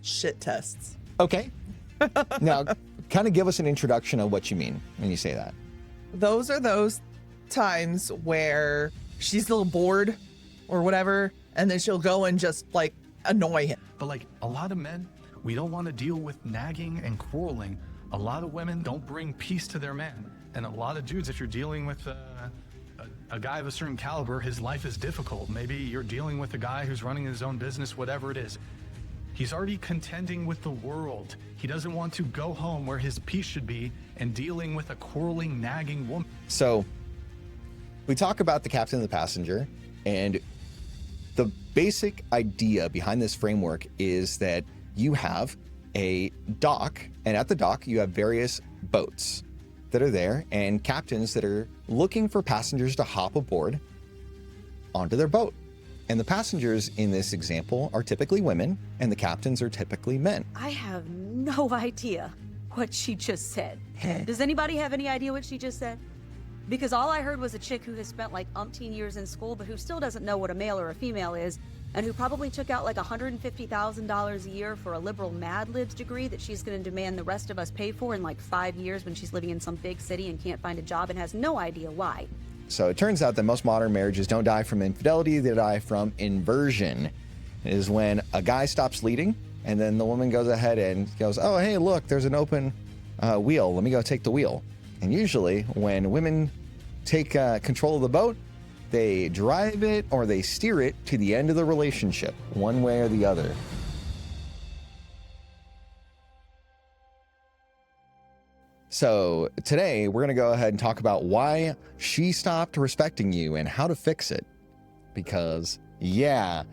Shit tests. Okay. Now, kind of give us an introduction of what you mean when you say that. Those are those times where she's a little bored or whatever, and then she'll go and just like annoy him. But like a lot of men, we don't want to deal with nagging and quarreling. A lot of women don't bring peace to their man. And a lot of dudes, if you're dealing with a guy of a certain caliber, his life is difficult. Maybe you're dealing with a guy who's running his own business, whatever it is. He's already contending with the world. He doesn't want to go home where his peace should be and dealing with a quarreling, nagging woman. So we talk about the captain and the passenger, and the basic idea behind this framework is that you have a dock, and at the dock you have various boats that are there and captains that are looking for passengers to hop aboard onto their boat. And the passengers in this example are typically women, and the captains are typically men. I have no idea what she just said. Does anybody have any idea what she just said? Because all I heard was a chick who has spent like umpteen years in school, but who still doesn't know what a male or a female is, and who probably took out like $150,000 a year for a liberal Mad Libs degree that she's going to demand the rest of us pay for in like 5 years when she's living in some big city and can't find a job and has no idea why. So it turns out that most modern marriages don't die from infidelity, they die from inversion. It is when a guy stops leading, and then the woman goes ahead and goes, oh, hey, look, there's an open wheel. Let me go take the wheel. And usually when women take control of the boat, they drive it or they steer it to the end of the relationship, one way or the other. So today we're going to go ahead and talk about why she stopped respecting you and how to fix it. Because, yeah,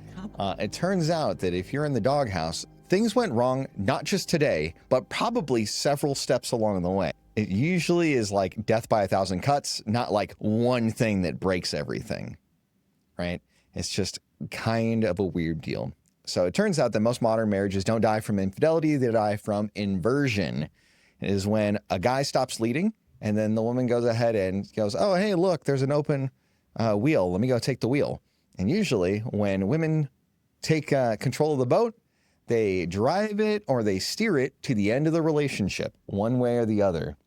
it turns out that if you're in the doghouse, things went wrong, not just today, but probably several steps along the way. It usually is like death by 1,000 cuts, not like one thing that breaks everything, right? It's just kind of a weird deal. So it turns out that most modern marriages don't die from infidelity, they die from inversion. It is when a guy stops leading, and then the woman goes ahead and goes, oh, hey, look, there's an open wheel. Let me go take the wheel. And usually when women take control of the boat, they drive it or they steer it to the end of the relationship, one way or the other.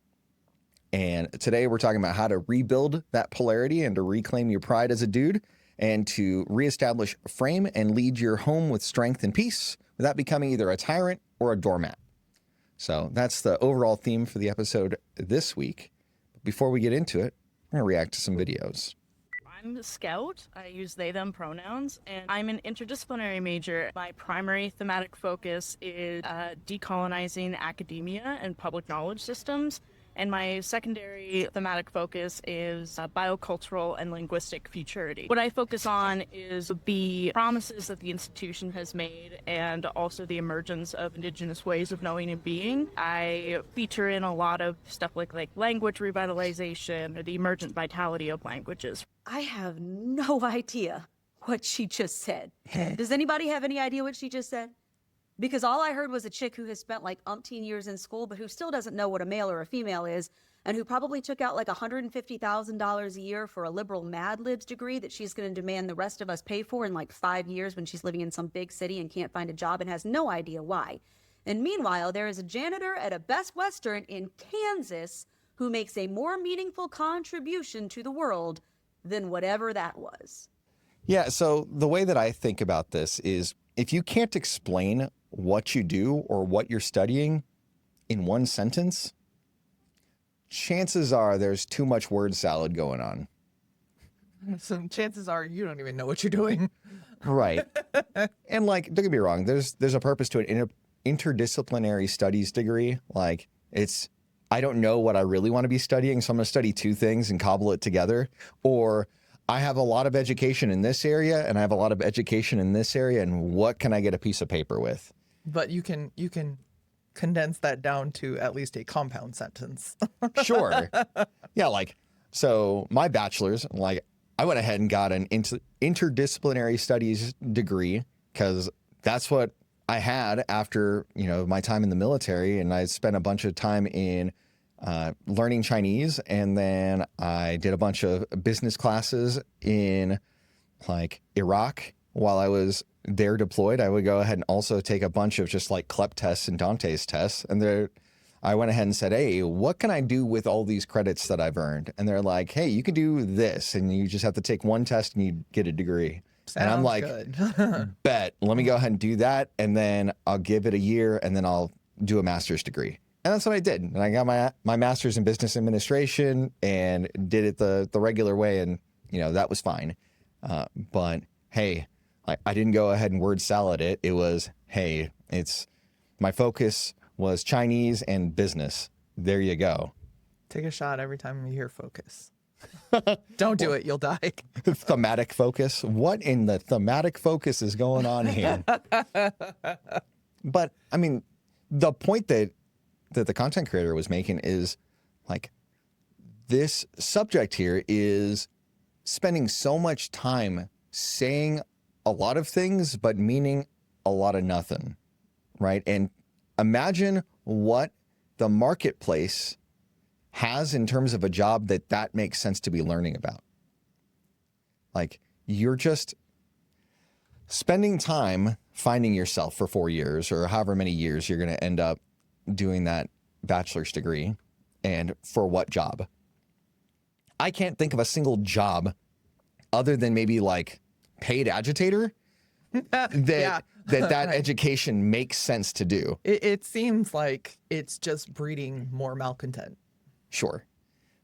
And today we're talking about how to rebuild that polarity and to reclaim your pride as a dude and to reestablish frame and lead your home with strength and peace without becoming either a tyrant or a doormat. So that's the overall theme for the episode this week. Before we get into it, we're going to react to some videos. I'm a scout. I use they, them pronouns, and I'm an interdisciplinary major. My primary thematic focus is decolonizing academia and public knowledge systems. And my secondary thematic focus is biocultural and linguistic futurity. What I focus on is the promises that the institution has made and also the emergence of indigenous ways of knowing and being. I feature in a lot of stuff like language revitalization or the emergent vitality of languages. I have no idea what she just said. Does anybody have any idea what she just said? Because all I heard was a chick who has spent like umpteen years in school, but who still doesn't know what a male or a female is, and who probably took out like $150,000 a year for a liberal Mad Libs degree that she's going to demand the rest of us pay for in like 5 years when she's living in some big city and can't find a job and has no idea why. And meanwhile, there is a janitor at a Best Western in Kansas who makes a more meaningful contribution to the world than whatever that was. Yeah, so the way that I think about this is if you can't explain what you do or what you're studying in one sentence, chances are there's too much word salad going on. So chances are you don't even know what you're doing. Right. And like, don't get me wrong, there's a purpose to an interdisciplinary studies degree. Like I don't know what I really want to be studying, so I'm going to study two things and cobble it together. Or I have a lot of education in this area and I have a lot of education in this area, and what can I get a piece of paper with? But you can condense that down to at least a compound sentence. Sure. Yeah, like, so my bachelor's, like, I went ahead and got an interdisciplinary studies degree because that's what I had after, my time in the military, and I spent a bunch of time in learning Chinese, and then I did a bunch of business classes in like Iraq while I was they're deployed, I would go ahead and also take a bunch of just like CLEP tests and Dante's tests. And I went ahead and said, hey, what can I do with all these credits that I've earned? And they're like, hey, you can do this. And you just have to take one test and you get a degree. And I'm like, good. bet, let me go ahead and do that. And then I'll give it a year and then I'll do a master's degree. And that's what I did. And I got my master's in business administration and did it the regular way. And, that was fine. But hey, I didn't go ahead and word salad it. It was, hey, my focus was Chinese and business. There you go. Take a shot every time you hear focus. Don't do it. You'll die. Thematic focus. What in the thematic focus is going on here? But I mean, the point that the content creator was making is like, this subject here is spending so much time saying a lot of things, but meaning a lot of nothing, right? And imagine what the marketplace has in terms of a job that makes sense to be learning about. Like, you're just spending time finding yourself for 4 years or however many years you're going to end up doing that bachelor's degree. And for what job? I can't think of a single job other than maybe like paid agitator that education makes sense to do. It seems like it's just breeding more malcontent. Sure.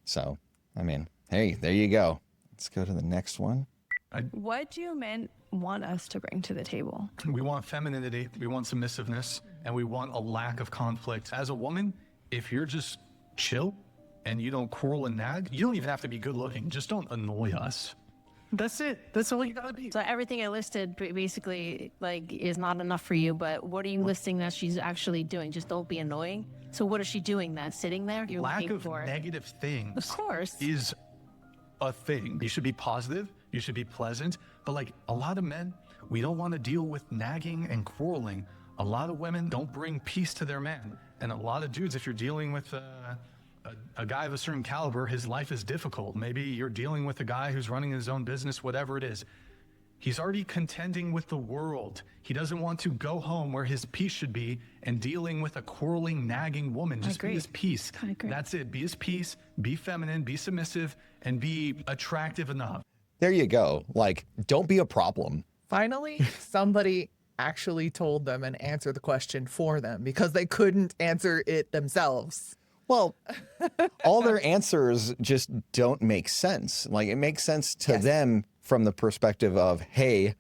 So, I mean, hey, there you go. Let's go to the next one. What do men want us to bring to the table? We want femininity, we want submissiveness, and we want a lack of conflict. As a woman, if you're just chill and you don't quarrel and nag, you don't even have to be good looking. Just don't annoy us. That's it. That's all you gotta be. So everything I listed basically like is not enough for you, but what are you listing that she's actually doing? Just don't be annoying. So what is she doing then? Sitting there? You're Lack looking of for negative things Of course. is a thing. You should be positive, you should be pleasant, but like a lot of men, we don't want to deal with nagging and quarreling. A lot of women don't bring peace to their man. And a lot of dudes, if you're dealing with a guy of a certain caliber, his life is difficult. Maybe you're dealing with a guy who's running his own business, whatever it is. He's already contending with the world. He doesn't want to go home where his peace should be and dealing with a quarreling, nagging woman. Just be his peace. I agree. That's it. Be his peace, be feminine, be submissive, and be attractive enough. There you go. Like, don't be a problem. Finally, somebody actually told them and answered the question for them because they couldn't answer it themselves. Well, all their answers just don't make sense. Like, it makes sense to them from the perspective of, hey,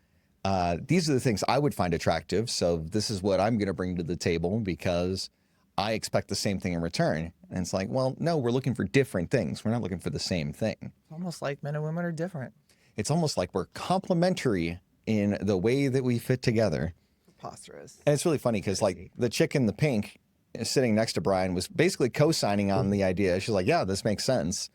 these are the things I would find attractive. So this is what I'm going to bring to the table because I expect the same thing in return. And it's like, well, no, we're looking for different things. We're not looking for the same thing. It's almost like men and women are different. It's almost like we're complementary in the way that we fit together. Preposterous. And it's really funny because like the chick in the pink sitting next to Brian was basically co-signing on the idea. She's like, yeah, this makes sense.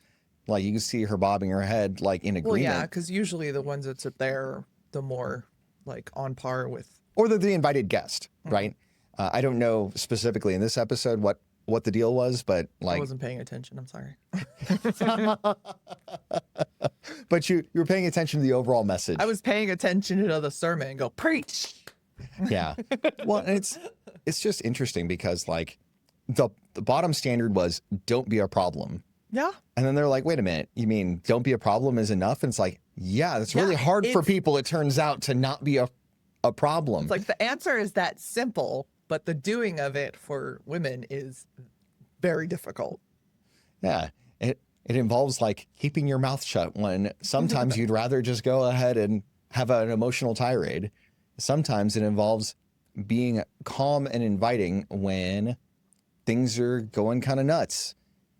Like you can see her bobbing her head like in agreement. Well, yeah, because usually the ones that sit there are the more like on par with. Or they're the invited guest, right? I don't know specifically in this episode what the deal was, but like I wasn't paying attention. I'm sorry. But you were paying attention to the overall message. I was paying attention to the sermon and go preach. Yeah. Well, and it's just interesting because like the bottom standard was don't be a problem. Yeah. And then they're like, wait a minute, you mean don't be a problem is enough? And it's like, yeah, it's really hard for people, it turns out, to not be a problem. It's like the answer is that simple, but the doing of it for women is very difficult. Yeah. It involves like keeping your mouth shut when sometimes you'd rather just go ahead and have an emotional tirade. Sometimes it involves being calm and inviting when things are going kind of nuts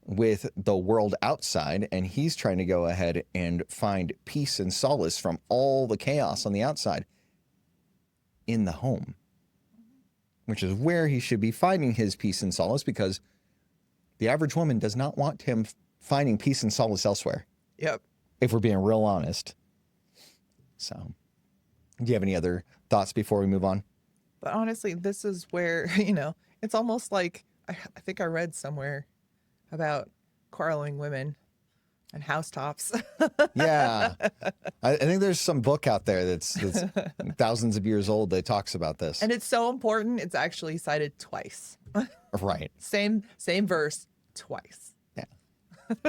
with the world outside, and he's trying to go ahead and find peace and solace from all the chaos on the outside in the home, which is where he should be finding his peace and solace, because the average woman does not want him finding peace and solace elsewhere. Yep. If we're being real honest. So, do you have any other thoughts before we move on? But honestly, this is where, it's almost like, I think I read somewhere about quarreling women And housetops. Yeah. I think there's some book out there that's thousands of years old that talks about this. And it's so important. It's actually cited twice. Right. Same verse twice.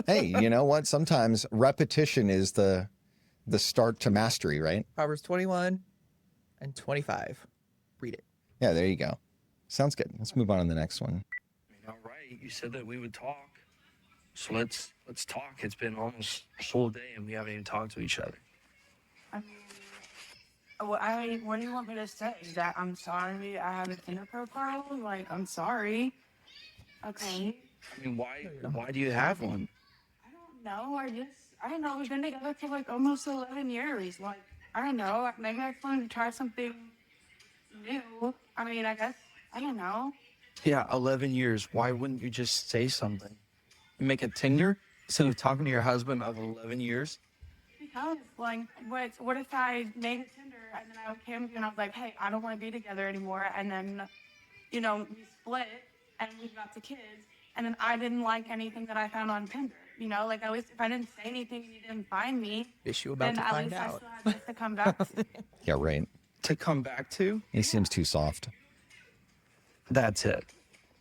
Hey, you know what? Sometimes repetition is the start to mastery, right? Proverbs 21 and 25. Read it. Yeah, there you go. Sounds good. Let's move on to the next one. All right, you said that we would talk. So let's talk. It's been almost a whole day and we haven't even talked to each other. I mean, what do you want me to say? That I'm sorry I have a Tinder profile? Like, I'm sorry. Okay. I mean, why do you have one? I don't know. I don't know. We've been together for like almost 11 years. Like, I don't know. Maybe I just wanted to try something new. I mean, I guess, I don't know. Yeah, 11 years. Why wouldn't you just say something? You make a Tinder instead of talking to your husband of 11 years? Because, like, what if I made a Tinder and then I came to you and I was like, hey, I don't want to be together anymore. And then, you know, we split and we got the kids. And then I didn't like anything that I found on Tinder. You know, like, at least if I didn't say anything and you didn't find me, Issue about then to at find least I out. still had this to come back to. Yeah, right. To come back to? He seems too soft. That's it.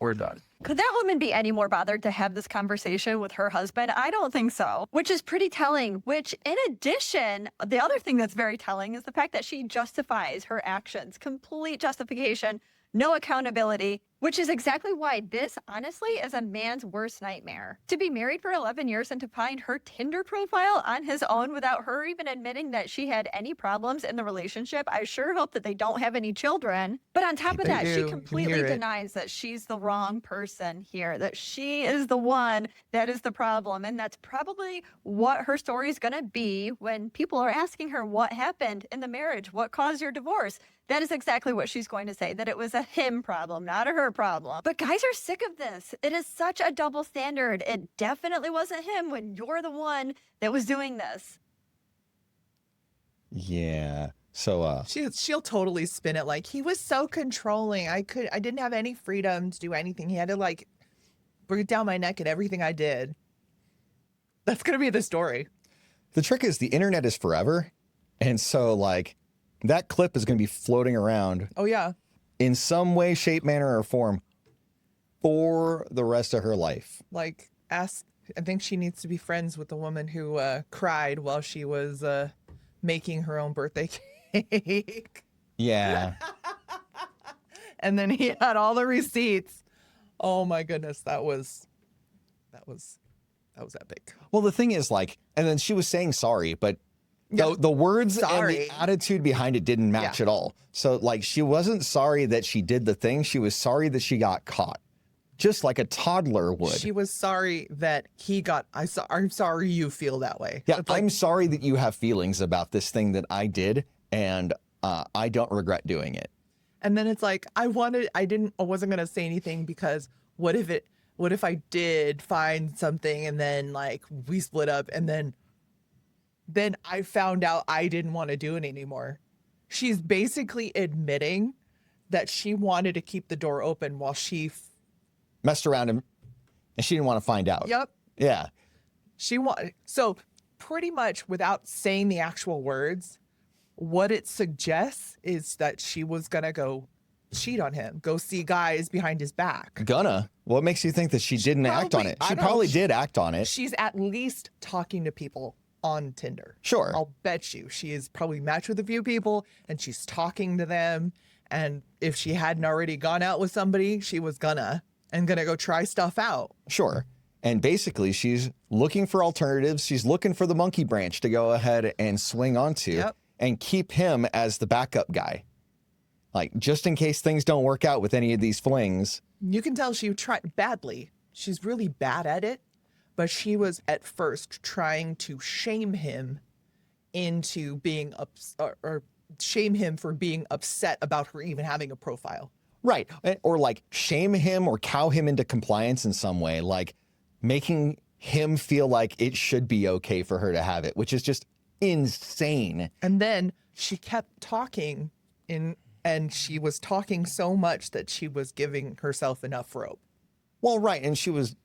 We're done. Could that woman be any more bothered to have this conversation with her husband? I don't think so, which is pretty telling. Which, in addition, the other thing that's very telling is the fact that she justifies her actions. Complete justification, no accountability, which is exactly why this, honestly, is a man's worst nightmare. To be married for 11 years and to find her Tinder profile on his own without her even admitting that she had any problems in the relationship, I sure hope that they don't have any children. But on top of They that, do. she You can completely hear it. denies that she's the wrong person here, that she is the one that is the problem. And that's probably what her story is going to be when people are asking her what happened in the marriage, what caused your divorce. That is exactly what she's going to say, that it was a him problem, not a her problem. But guys are sick of this. It is such a double standard. It definitely wasn't him when you're the one that was doing this. Yeah. So, She'll totally spin it like he was so controlling. I didn't have any freedom to do anything. He had to like breathe down my neck and everything I did. That's gonna be the story. the trick is the internet is forever. And so, like, that clip is going to be floating around Oh yeah. in some way, shape, manner, or form for the rest of her life. Like I think she needs to be friends with the woman who cried while she was making her own birthday cake. Yeah. And then he had all the receipts. Oh my goodness, that was epic. Well, the thing is, like, and then she was saying sorry, but Yeah. the words Sorry. and the attitude behind it didn't match Yeah. at all. So, like, she wasn't sorry that she did the thing. She was sorry that she got caught, just like a toddler would. She was sorry that he got. I'm sorry you feel that way. Yeah, It's like, I'm sorry that you have feelings about this thing that I did, and I don't regret doing it. and then it's like I wasn't gonna say anything because what if I did find something and then like we split up and then I found out I didn't want to do it anymore. She's basically admitting that she wanted to keep the door open while she. Messed around and she didn't want to find out. Yep. Yeah. She wanted. So pretty much without saying the actual words, what it suggests is that she was gonna go cheat on him, go see guys behind his back. Gonna. What makes you think that she didn't act on probably- it? I She don't know. probably did act on it. She's at least talking to people on Tinder. Sure. I'll bet you she is probably matched with a few people and she's talking to them. And if she hadn't already gone out with somebody, she was gonna go try stuff out. Sure. And basically, she's looking for alternatives. She's looking for the monkey branch to go ahead and swing onto Yep. and keep him as the backup guy. Like, just in case things don't work out with any of these flings. You can tell she tried badly. She's really bad at it, but she was at first trying to shame him into being or shame him for being upset about her even having a profile. Right. Or like shame him or cow him into compliance in some way, like making him feel like it should be okay for her to have it, which is just insane. And then she kept talking and she was talking so much that she was giving herself enough rope. Well, right. And she was,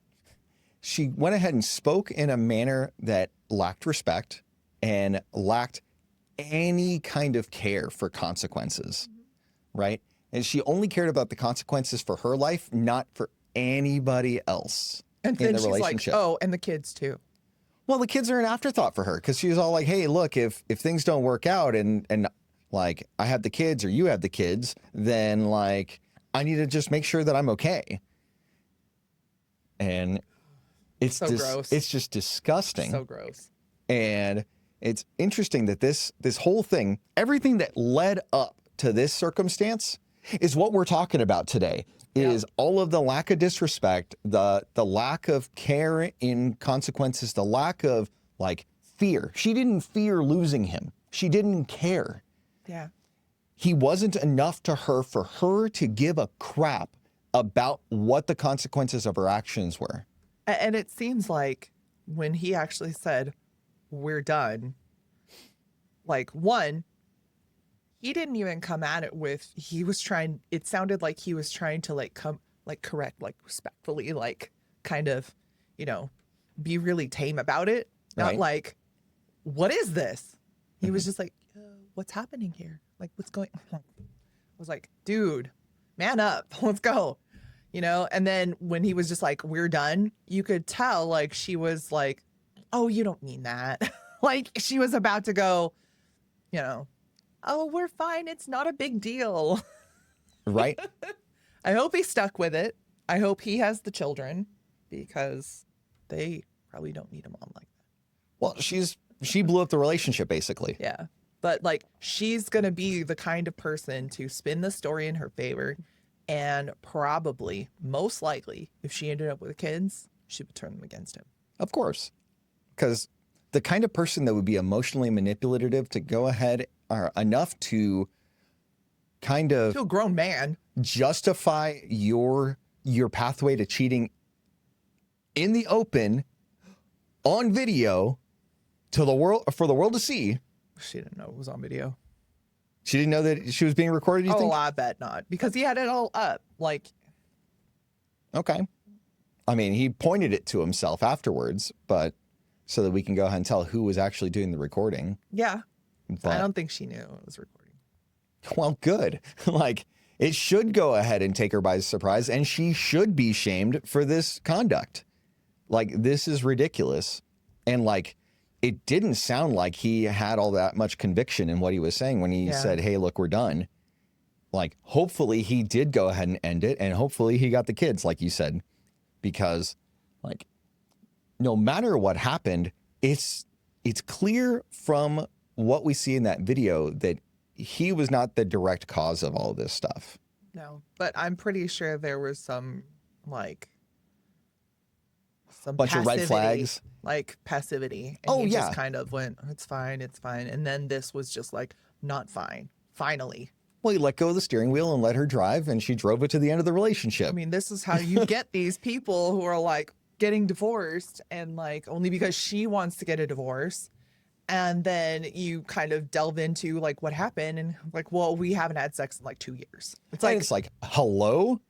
she went ahead and spoke in a manner that lacked respect and lacked any kind of care for consequences, right? And she only cared about the consequences for her life, not for anybody else And in then the she's relationship. like, oh, and the kids too. Well, the kids are an afterthought for her because she was all like, hey, look, if things don't work out and like I have the kids or you have the kids, then like I need to just make sure that I'm okay. And it's So gross. It's just disgusting. So gross. And it's interesting that this whole thing, everything that led up to this circumstance is what we're talking about today. Is all of the lack of disrespect, the lack of care in consequences, the lack of like fear. She didn't fear losing him. She didn't care. Yeah. He wasn't enough to her for her to give a crap about what the consequences of her actions were. And it seems like when he actually said, we're done, like, one, he didn't even come at it with, it sounded like he was trying to like correct, like respectfully, like kind of, be really tame about it. Not Right. like, what is this? He was just like, what's happening here? Like, what's going on? I was like, dude, man up, let's go. And then when he was just like, we're done, you could tell like she was like, oh, you don't mean that. Like she was about to go, oh, we're fine. It's not a big deal. Right? I hope he stuck with it. I hope he has the children because they probably don't need a mom like that. Well, she blew up the relationship basically. Yeah. But like she's going to be the kind of person to spin the story in her favor. And probably, most likely, if she ended up with kids, she would turn them against him. Of course. Because the kind of person that would be emotionally manipulative to go ahead or enough to kind of To a grown man. justify your pathway to cheating in the open on video to the world for the world to see. She didn't know it was on video. She didn't know that she was being recorded, you think? I bet not. Because he had it all up. Like, Okay. I mean, he pointed it to himself afterwards, but so that we can go ahead and tell who was actually doing the recording. yeah. But, I don't think she knew it was recording. well, good. Like, it should go ahead and take her by surprise, and she should be shamed for this conduct. Like, this is ridiculous. And, like, it didn't sound like he had all that much conviction in what he was saying when he said, hey, look, we're done. Like, hopefully he did go ahead and end it, and hopefully he got the kids, like you said. Because, like, no matter what happened, it's clear from what we see in that video that he was not the direct cause of all of this stuff. No. But I'm pretty sure there was some Bunch of red passivity, flags. Like passivity. And Oh, he yeah. just kind of went, it's fine. And then this was just like, not fine. Finally. Well, he let go of the steering wheel and let her drive, and she drove it to the end of the relationship. I mean, this is how you get these people who are like getting divorced and like only because she wants to get a divorce. And then you kind of delve into like what happened and like, well, we haven't had sex in like 2 years. It's like, hello?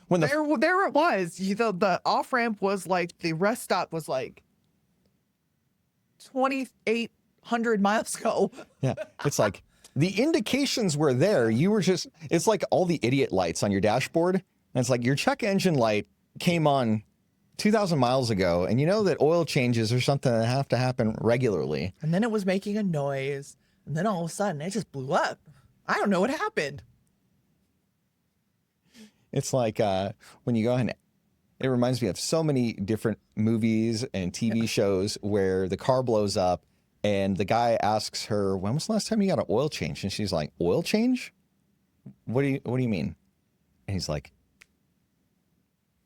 When the There it was. The off ramp was like the rest stop was like 2,800 miles ago. yeah, it's like the indications were there. You were just, it's like all the idiot lights on your dashboard. And it's like your check engine light came on 2,000 miles ago, and you know that oil changes are something that have to happen regularly. And then it was making a noise, and then all of a sudden it just blew up. I don't know what happened. It's like when you go and it reminds me of so many different movies and TV shows where the car blows up and the guy asks her, when was the last time you got an oil change? And she's like, oil change? What do you mean? And he's like,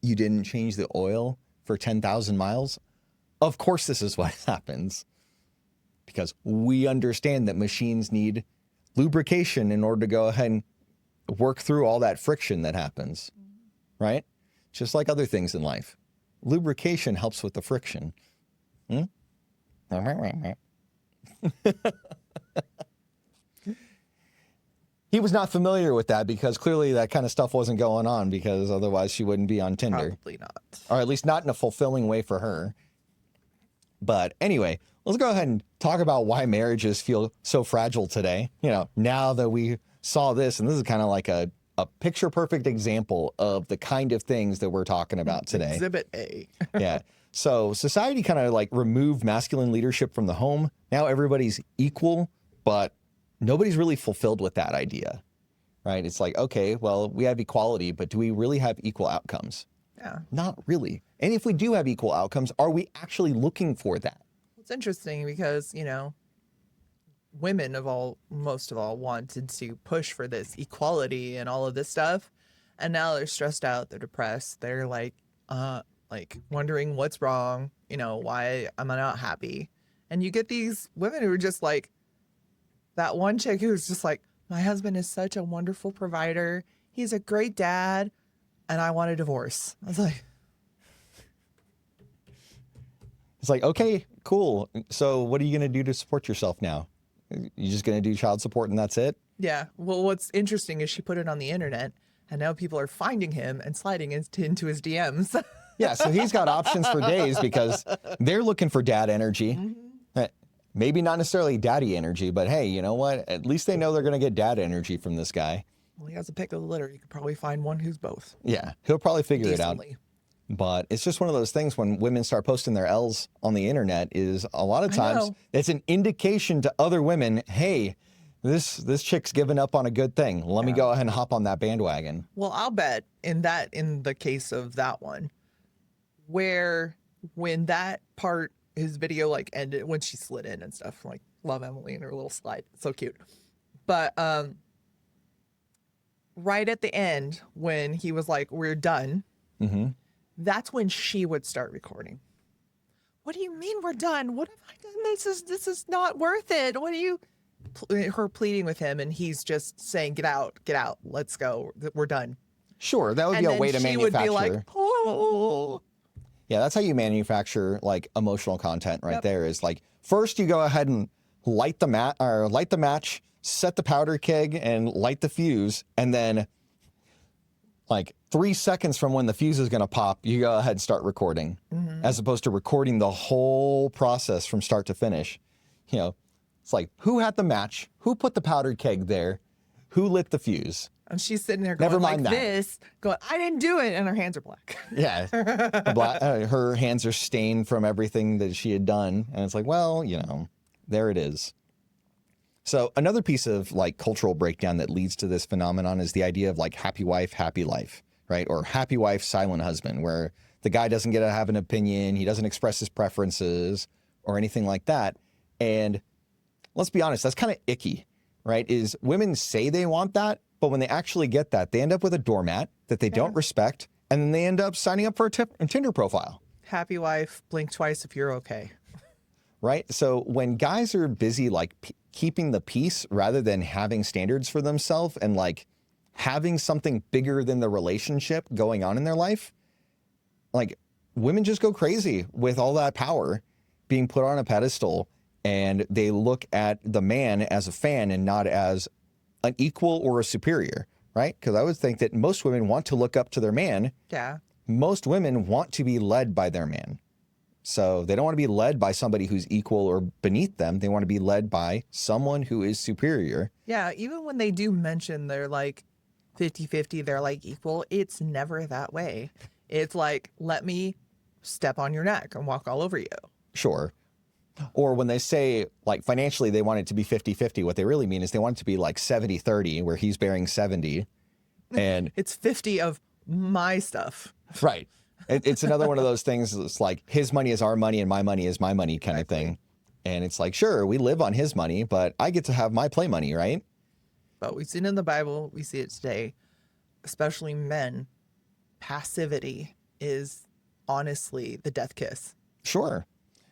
you didn't change the oil for 10,000 miles? Of course this is what happens. Because we understand that machines need lubrication in order to go ahead and work through all that friction that happens, right? Just like other things in life. Lubrication helps with the friction. He he was not familiar with that because clearly that kind of stuff wasn't going on, because otherwise she wouldn't be on Tinder. Probably not. Or at least not in a fulfilling way for her. But anyway, let's go ahead and talk about why marriages feel so fragile today. You know, now that we saw this, and this is kind of like a picture perfect example of the kind of things that we're talking about today. Exhibit A. Yeah. So society kind of like removed masculine leadership from the home. Now everybody's equal, but nobody's really fulfilled with that idea, right? It's like, okay, well, we have equality, but do we really have equal outcomes? Yeah. Not really. And if we do have equal outcomes, are we actually looking for that? It's interesting because, you know, women most of all wanted to push for this equality and all of this stuff. And now they're stressed out, they're depressed, they're like wondering what's wrong, you know, why am I not happy? And you get these women who are just like, that one chick who's just like, my husband is such a wonderful provider. He's a great dad. And I want a divorce. I was like, it's like, okay, cool. So what are you going to do to support yourself now? You just going to do child support and that's it? yeah. Well, what's interesting is she put it on the internet and now people are finding him and sliding into his DMs. Yeah. So he's got options for days because they're looking for dad energy. Maybe not necessarily daddy energy, but hey, you know what? At least they know they're going to get dad energy from this guy. Well, he has a pick of the litter. You could probably find one who's both. Yeah, he'll probably figure Decently. it out. But it's just one of those things when women start posting their L's on the internet is a lot of I times know. it's an indication to other women, hey, this chick's giving up on a good thing. Let me go ahead and hop on that bandwagon. Well, I'll bet in the case of that one, where when that part, his video like ended, when she slid in and stuff, like love Emily and her little slide. So cute. But right at the end, when he was like, we're done, that's when she would start recording. What do you mean we're done? What have I done? This is not worth it. What are you? Her pleading with him, and he's just saying, get out, let's go, we're done. Sure, that would And be a then way to she would manufacture. be like, oh. Yeah, that's how you manufacture like emotional content right there is like first you go ahead and light the match, set the powder keg and light the fuse, and then like 3 seconds from when the fuse is going to pop, you go ahead and start recording, as opposed to recording the whole process from start to finish. You know, it's like, who had the match? Who put the powder keg there? Who lit the fuse? And she's sitting there going Never mind like that. this, going, I didn't do it. And her hands are black. Yeah. Her hands are stained from everything that she had done. And it's like, well, you know, there it is. So another piece of like cultural breakdown that leads to this phenomenon is the idea of like happy wife, happy life, right? Or happy wife, silent husband, where the guy doesn't get to have an opinion. He doesn't express his preferences or anything like that. And let's be honest, that's kind of icky, right? Is women say they want that, but when they actually get that, they end up with a doormat that they don't respect. And then they end up signing up for a Tinder profile. Happy wife, blink twice if you're okay. Right? So when guys are busy like keeping the peace rather than having standards for themselves and like having something bigger than the relationship going on in their life, like women just go crazy with all that power being put on a pedestal, and they look at the man as a fan and not as an equal or a superior, right? Because I would think that most women want to look up to their man. Yeah. Most women want to be led by their man. So they don't want to be led by somebody who's equal or beneath them. They want to be led by someone who is superior. Yeah. Even when they do mention they're like 50-50, they're like equal, it's never that way. It's like, let me step on your neck and walk all over you. Sure. Or when they say like financially they want it to be 50-50, what they really mean is they want it to be like 70-30, where he's bearing 70 and it's 50 of my stuff. right. It's another one of those things. It's like his money is our money and my money is my money kind of thing. And it's like, sure, we live on his money, but I get to have my play money, right? But we've seen it in the Bible, we see it today, especially men. Passivity is honestly the death kiss. Sure.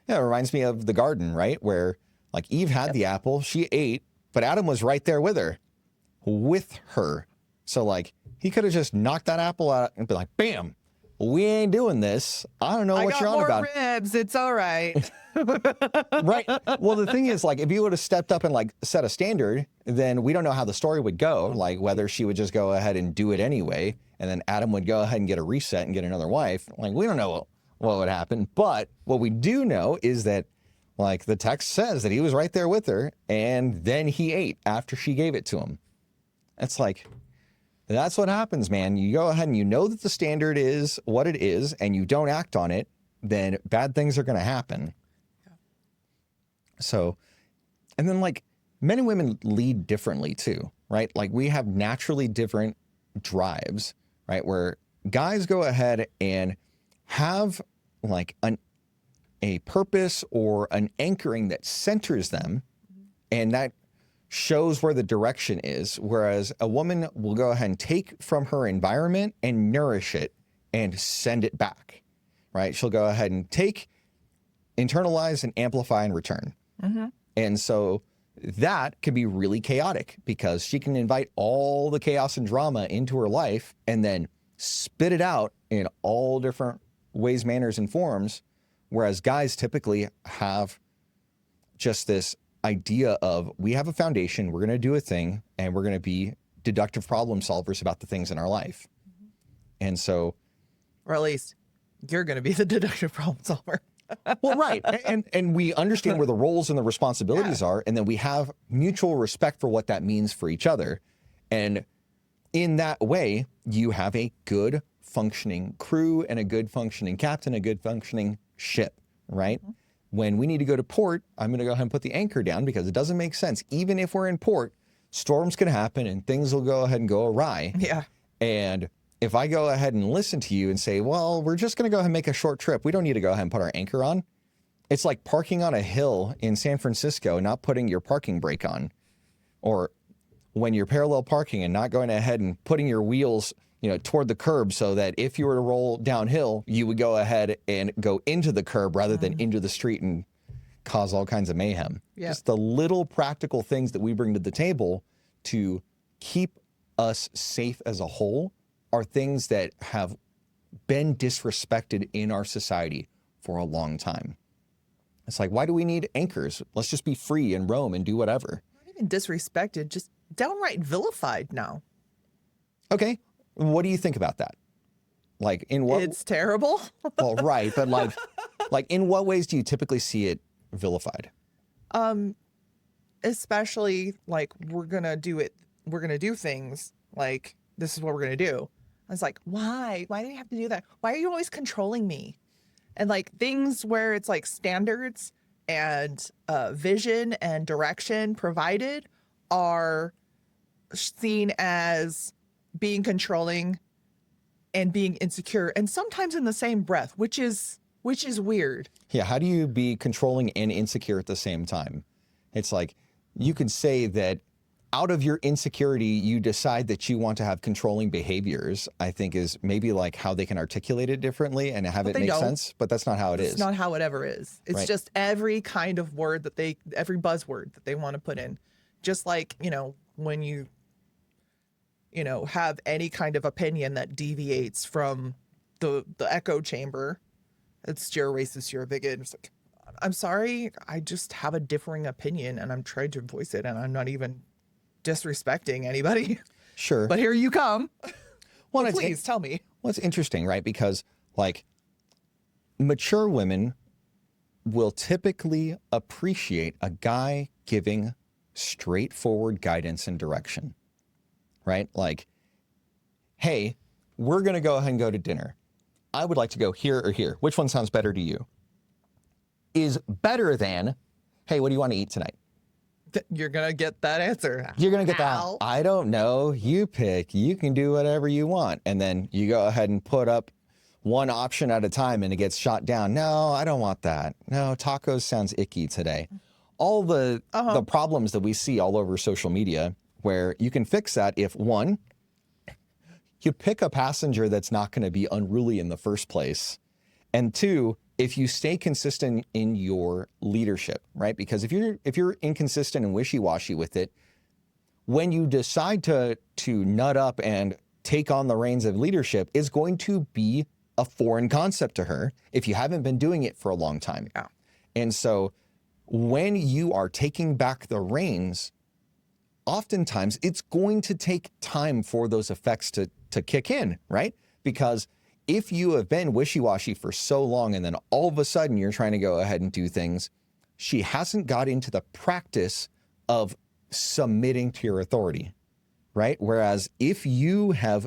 Yeah, it reminds me of the garden, right? Where like Eve had the apple, she ate, but Adam was right there with her. So like he could have just knocked that apple out and be like, bam, we ain't doing this. I don't know I what got you're on more about. ribs. It's all right. Right. Well, the thing is, like, if you would have stepped up and like set a standard, then we don't know how the story would go. Like whether she would just go ahead and do it anyway, and then Adam would go ahead and get a reset and get another wife. Like, we don't know what would happen. But what we do know is that, like, the text says that he was right there with her, and then he ate after she gave it to him. It's like, that's what happens, man. You go ahead and you know that the standard is what it is, and you don't act on it, then bad things are going to happen. So, and then like men and women lead differently too, right? Like we have naturally different drives, right? Where guys go ahead and have like a purpose or an anchoring that centers them, and that shows where the direction is. Whereas a woman will go ahead and take from her environment and nourish it and send it back, right? She'll go ahead and take, internalize, and amplify and return. And so that can be really chaotic because she can invite all the chaos and drama into her life and then spit it out in all different ways, manners, and forms. Whereas guys typically have just this idea of, we have a foundation, we're going to do a thing, and we're going to be deductive problem solvers about the things in our life. And so, Or at least you're going to be the deductive problem solver. well, right. And we understand where the roles and the responsibilities are, and then we have mutual respect for what that means for each other. And in that way, you have a good functioning crew and a good functioning captain, a good functioning ship, right? When we need to go to port, I'm going to go ahead and put the anchor down because it doesn't make sense. Even if we're in port, storms can happen and things will go ahead and go awry. Yeah. And if I go ahead and listen to you and say, well, we're just going to go ahead and make a short trip, we don't need to go ahead and put our anchor on. It's like parking on a hill in San Francisco, not putting your parking brake on. Or when you're parallel parking and not going ahead and putting your wheels, toward the curb so that if you were to roll downhill, you would go ahead and go into the curb rather than into the street and cause all kinds of mayhem. Yeah. Just the little practical things that we bring to the table to keep us safe as a whole are things that have been disrespected in our society for a long time. It's like, why do we need anchors? Let's just be free and roam and do whatever. Not even disrespected, just downright vilified now. Okay. What do you think about that? Like in what? It's terrible. Well, right. But like in what ways do you typically see it vilified? Especially like we're going to do things like this is what we're going to do. I was like, why? Why do you have to do that? Why are you always controlling me? And like things where it's like standards and vision and direction provided are seen as being controlling and being insecure, and sometimes in the same breath, which is weird. Yeah. How do you be controlling and insecure at the same time? It's like you could say that out of your insecurity, you decide that you want to have controlling behaviors, I think is maybe like how they can articulate it differently and have it make sense, but that's not how it is. It's not how it ever is. It's Right. just every kind of word that every buzzword that they want to put in. Just like, when you have any kind of opinion that deviates from the echo chamber, it's you're a racist, you're a bigot. It's like, I'm sorry, I just have a differing opinion and I'm trying to voice it and I'm not even disrespecting anybody. Sure. But here you come. Well, Please tell me. Well, it's interesting, right? Because like mature women will typically appreciate a guy giving straightforward guidance and direction, right? Like, hey, we're going to go ahead and go to dinner. I would like to go here or here. Which one sounds better to you? Is better than, hey, what do you want to eat tonight? You're going to get that answer. You're going to get Ow. that. I don't know. You pick. You can do whatever you want. And then you go ahead and put up one option at a time and it gets shot down. No, I don't want that. No, tacos sounds icky today. All the problems that we see all over social media where you can fix that if one, you pick a passenger that's not going to be unruly in the first place. And two, if you stay consistent in your leadership, right? Because if you're inconsistent and wishy-washy with it, when you decide to nut up and take on the reins of leadership, it's going to be a foreign concept to her if you haven't been doing it for a long time. Yeah. And so when you are taking back the reins, oftentimes it's going to take time for those effects to kick in, right? Because if you have been wishy-washy for so long and then all of a sudden you're trying to go ahead and do things, she hasn't got into the practice of submitting to your authority, right? Whereas if you have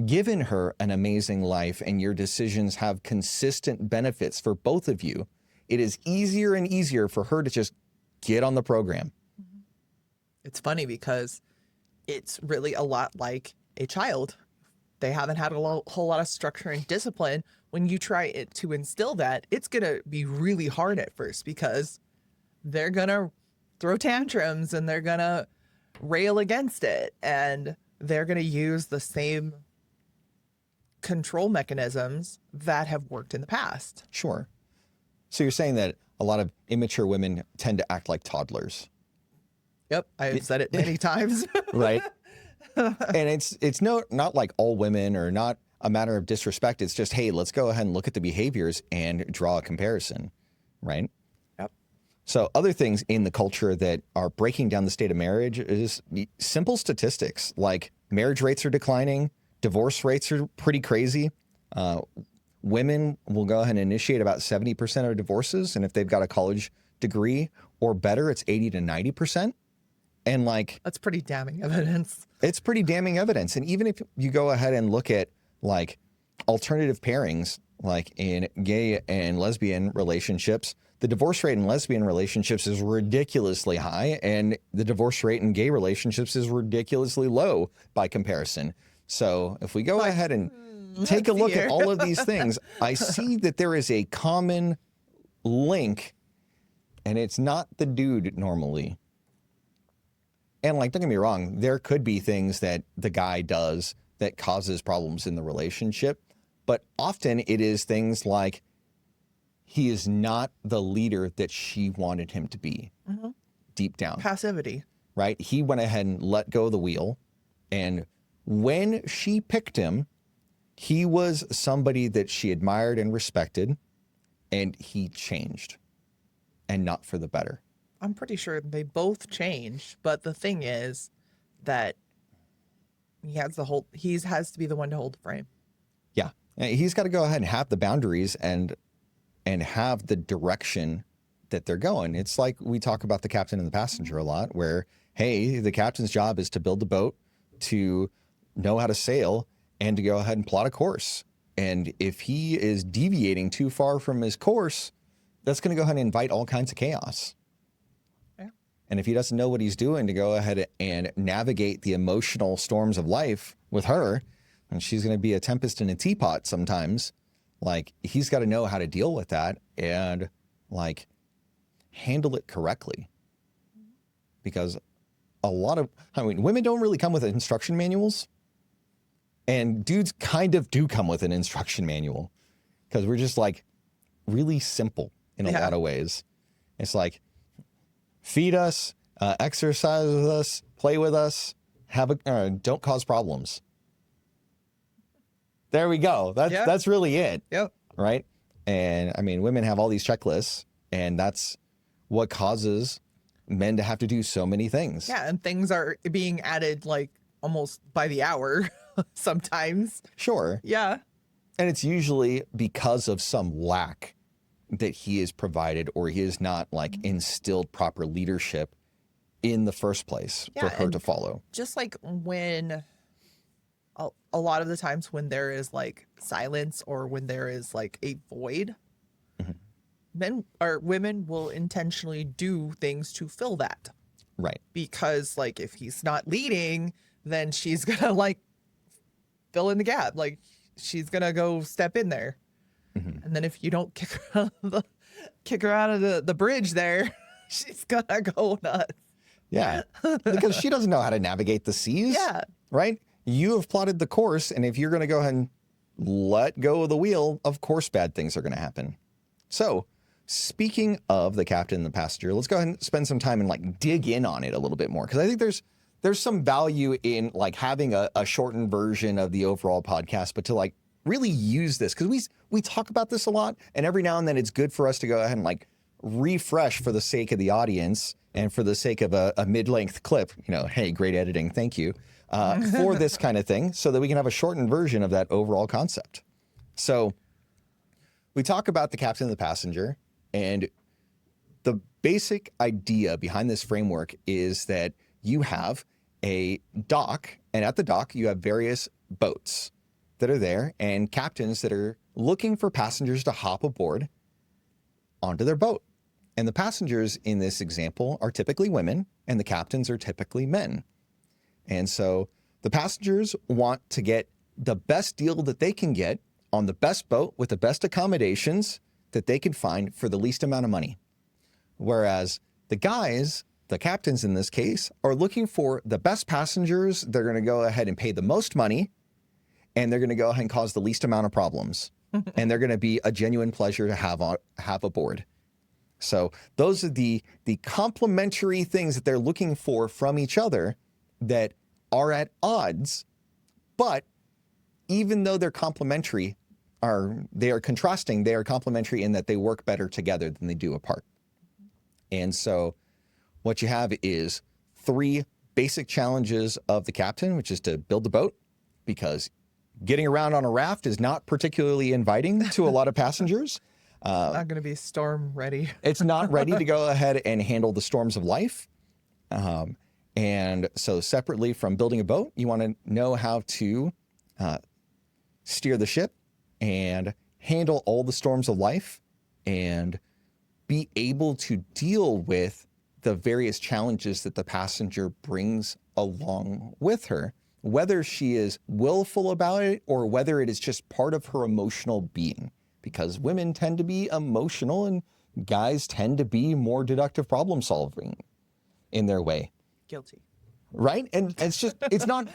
given her an amazing life and your decisions have consistent benefits for both of you, it is easier and easier for her to just get on the program. It's funny because it's really a lot like a child. They haven't had a whole lot of structure and discipline. When you try to instill that, it's going to be really hard at first because they're going to throw tantrums and they're going to rail against it. And they're going to use the same control mechanisms that have worked in the past. Sure. So you're saying that a lot of immature women tend to act like toddlers. Yep, I've said it many times. Right. And it's not like all women or not a matter of disrespect. It's just, hey, let's go ahead and look at the behaviors and draw a comparison. Right. Yep. So other things in the culture that are breaking down the state of marriage is simple statistics like marriage rates are declining. Divorce rates are pretty crazy. Women will go ahead and initiate about 70% of divorces. And if they've got a college degree or better, it's 80 to 90%. And like, that's pretty damning evidence. It's pretty damning evidence. And even if you go ahead and look at like alternative pairings, like in gay and lesbian relationships, the divorce rate in lesbian relationships is ridiculously high. And the divorce rate in gay relationships is ridiculously low by comparison. So if we go ahead and take a look at all of these things, I see that there is a common link, and it's not the dude normally. And like, don't get me wrong, there could be things that the guy does that causes problems in the relationship, but often it is things like he is not the leader that she wanted him to be deep down. Passivity. Right? He went ahead and let go of the wheel, and when she picked him, he was somebody that she admired and respected, and he changed, and not for the better. I'm pretty sure they both changed, but the thing is that he has to be the one to hold the frame. Yeah. He's got to go ahead and have the boundaries and have the direction that they're going. It's like we talk about the captain and the passenger a lot, where, hey, the captain's job is to build the boat, to know how to sail, and to go ahead and plot a course. And if he is deviating too far from his course, that's going to go ahead and invite all kinds of chaos. Yeah. And if he doesn't know what he's doing to go ahead and navigate the emotional storms of life with her, and she's going to be a tempest in a teapot sometimes, like, he's got to know how to deal with that and like handle it correctly. Because women don't really come with instruction manuals. And dudes kind of do come with an instruction manual because we're just like really simple in a lot of ways. It's like, feed us, exercise with us, play with us, don't cause problems. There we go. That's really it. Yep. Right. And I mean, women have all these checklists, and that's what causes men to have to do so many things. Yeah. And things are being added like almost by the hour. Sometimes. Sure. Yeah. And it's usually because of some lack that he is provided, or he is not like instilled proper leadership in the first place for her to follow. Just like when a lot of the times when there is like silence or when there is like a void, men or women will intentionally do things to fill that. Right. Because like if he's not leading, then she's gonna like fill in the gap. Like she's gonna go step in there. And then if you don't kick her out of the bridge there, she's gonna go nuts. Yeah. Because she doesn't know how to navigate the seas. Yeah. Right? You have plotted the course, and if you're gonna go ahead and let go of the wheel, of course bad things are gonna happen. So speaking of the captain and the passenger, let's go ahead and spend some time and like dig in on it a little bit more. Because I think there's some value in like having a shortened version of the overall podcast, but to like really use this because we talk about this a lot, and every now and then it's good for us to go ahead and like refresh for the sake of the audience and for the sake of a mid-length clip. Hey, great editing, thank you, for this kind of thing, so that we can have a shortened version of that overall concept. So we talk about the captain and the passenger, and the basic idea behind this framework is that you have a dock, and at the dock you have various boats that are there and captains that are looking for passengers to hop aboard onto their boat. And the passengers in this example are typically women and the captains are typically men. And so the passengers want to get the best deal that they can get on the best boat with the best accommodations that they can find for the least amount of money. Whereas the guys, the captains in this case, are looking for the best passengers. They're going to go ahead and pay the most money, and they're going to go ahead and cause the least amount of problems. And they're going to be a genuine pleasure to have aboard. So those are the complementary things that they're looking for from each other that are at odds. But even though they're complementary, they are contrasting, they are complementary in that they work better together than they do apart. And so what you have is 3 basic challenges of the captain, which is to build the boat, because getting around on a raft is not particularly inviting to a lot of passengers. Not going to be storm ready. It's not ready to go ahead and handle the storms of life. And so separately from building a boat, you want to know how to steer the ship and handle all the storms of life and be able to deal with the various challenges that the passenger brings along with her, whether she is willful about it or whether it is just part of her emotional being, because women tend to be emotional and guys tend to be more deductive problem solving in their way. Guilty. Right? And it's just, it's not